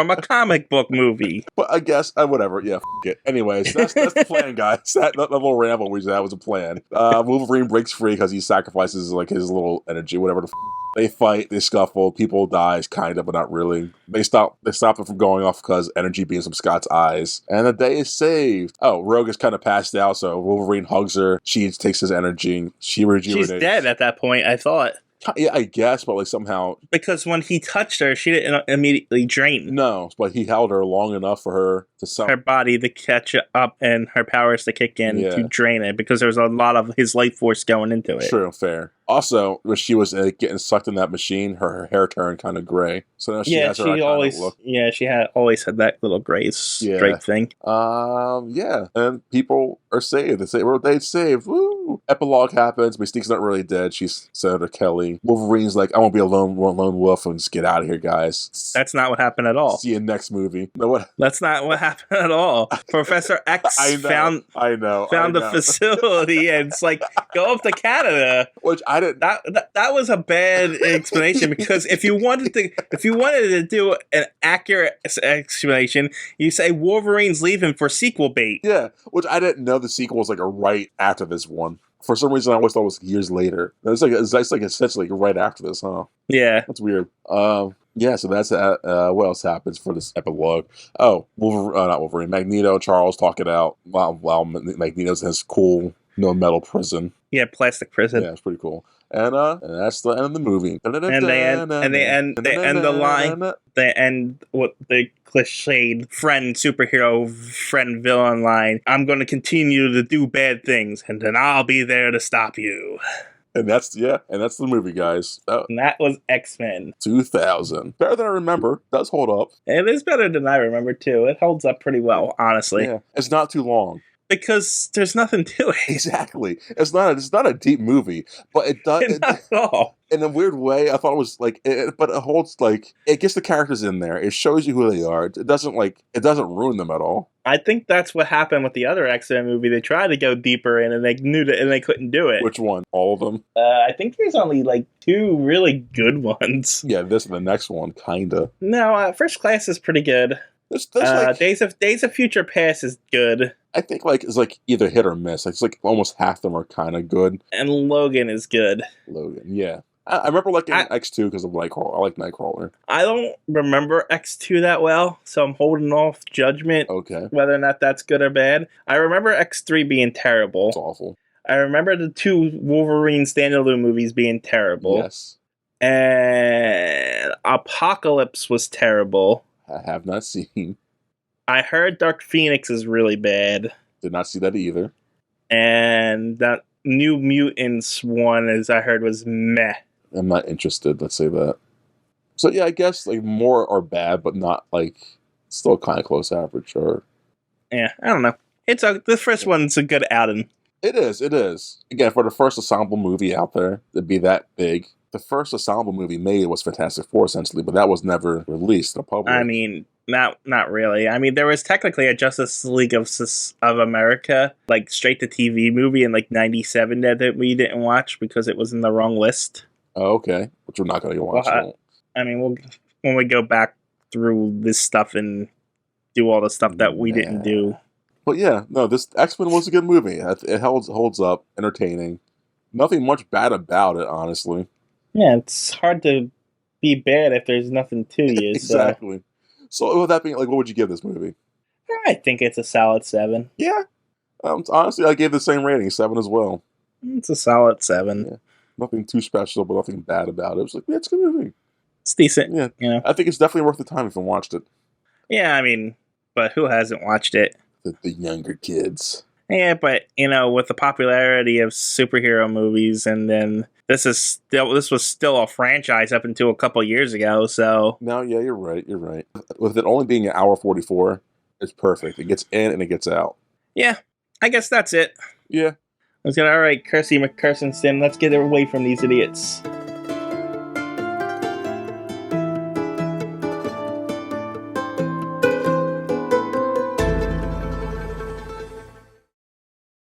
a comic book movie. But I guess, whatever. Yeah, it. Anyways, that's the plan, guys. That little ramble we had was a plan. Wolverine breaks free because he sacrifices like his little energy, whatever the They fight, they scuffle, people dies, kind of, but not really. They stop it from going off because energy beams from Scott's eyes. And the day is saved. Oh, Rogue is kind of passed out, so Wolverine hugs her. She takes his energy. She rejuvenates. She's dead at that point, I thought. Yeah, I guess, but like somehow... Because when he touched her, she didn't immediately drain. No, but he held her long enough for her to... Her body to catch up and her powers to kick in to drain it, because there was a lot of his life force going into it. True, fair. Also, when she was getting sucked in that machine, her hair turned kind of gray. So now she has her iconic look. Yeah, she always had that little gray straight thing. Yeah, and people are saved. They saved. Woo! Epilogue happens. Mystique's not really dead. She's Senator Kelly. Wolverine's like, I won't be a lone wolf and just get out of here, guys. That's not what happened at all. See you next movie. No, what? That's not what happened at all. Professor X found the facility and it's like, go up to Canada. Which I didn't. That was a bad explanation, because if you wanted to do an accurate explanation, you say Wolverine's leaving for sequel bait. Yeah, which I didn't know the sequel was like right after this one. For some reason, I always thought it was years later. It's like essentially right after this, huh? Yeah, that's weird. Yeah, so that's what else happens for this epilogue? Oh, not Wolverine. Magneto and Charles talk it out while Magneto's in his cool metal prison. Yeah, plastic prison. Yeah, it's pretty cool. And that's the end of the movie. And they end the line. They end with the cliched superhero friend villain line. I'm going to continue to do bad things, and then I'll be there to stop you. And that's the movie, guys. And that was X-Men 2000. Better than I remember. Does hold up. It is better than I remember too. It holds up pretty well, honestly. Yeah, it's not too long. Because there's nothing to it. Exactly. It's not a deep movie, but it does. Not at all. In a weird way, I thought it was like, but it holds like it gets the characters in there. It shows you who they are. It doesn't ruin them at all. I think that's what happened with the other X-Men movie. They tried to go deeper in, and they knew that, and they couldn't do it. Which one? All of them? I think there's only like 2 really good ones. Yeah, this and the next one, kinda. No, First Class is pretty good. Days of Future Past is good. I think it's like either hit or miss. It's like almost half of them are kind of good. And Logan is good. Logan, yeah. I remember liking X2 because of Nightcrawler. I like Nightcrawler. I don't remember X2 that well, so I'm holding off judgment. Okay. Whether or not that's good or bad. I remember X3 being terrible. It's awful. I remember the 2 Wolverine standalone movies being terrible. Yes. And Apocalypse was terrible. I have not seen. I heard Dark Phoenix is really bad. Did not see that either. And that New Mutants one, as I heard, was meh. I'm not interested, let's say that. So yeah, I guess like more are bad, but not like still kind of close average. Or yeah, I don't know. The first one's a good outing. It is. Again, for the first ensemble movie out there to be that big. The first ensemble movie made was Fantastic Four, essentially, but that was never released to the public. I mean, not really. I mean, there was technically a Justice League of America, like straight-to-TV movie in like 97 that we didn't watch because it was in the wrong list. Oh, okay. Which we're not going to watch. I mean, when we go back through this stuff and do all the stuff that we didn't do. But yeah, no, this X-Men was a good movie. It holds up, entertaining. Nothing much bad about it, honestly. Yeah, it's hard to be bad if there's nothing to you. Exactly. So with that being, what would you give this movie? I think it's a solid 7. Yeah. Honestly, I gave the same rating, 7 as well. It's a solid 7. Yeah. Nothing too special, but nothing bad about it. It was like, yeah, it's a good movie. It's decent. Yeah. You know? I think it's definitely worth the time if you watched it. Yeah, I mean, but who hasn't watched it? The younger kids. Yeah, but, with the popularity of superhero movies, and then this was still a franchise up until a couple years ago, so... No, yeah, you're right. With it only being an hour 44, it's perfect. It gets in and it gets out. Yeah, I guess that's it. Yeah. I was going, all right, Kirsty McKirsten, let's get away from these idiots.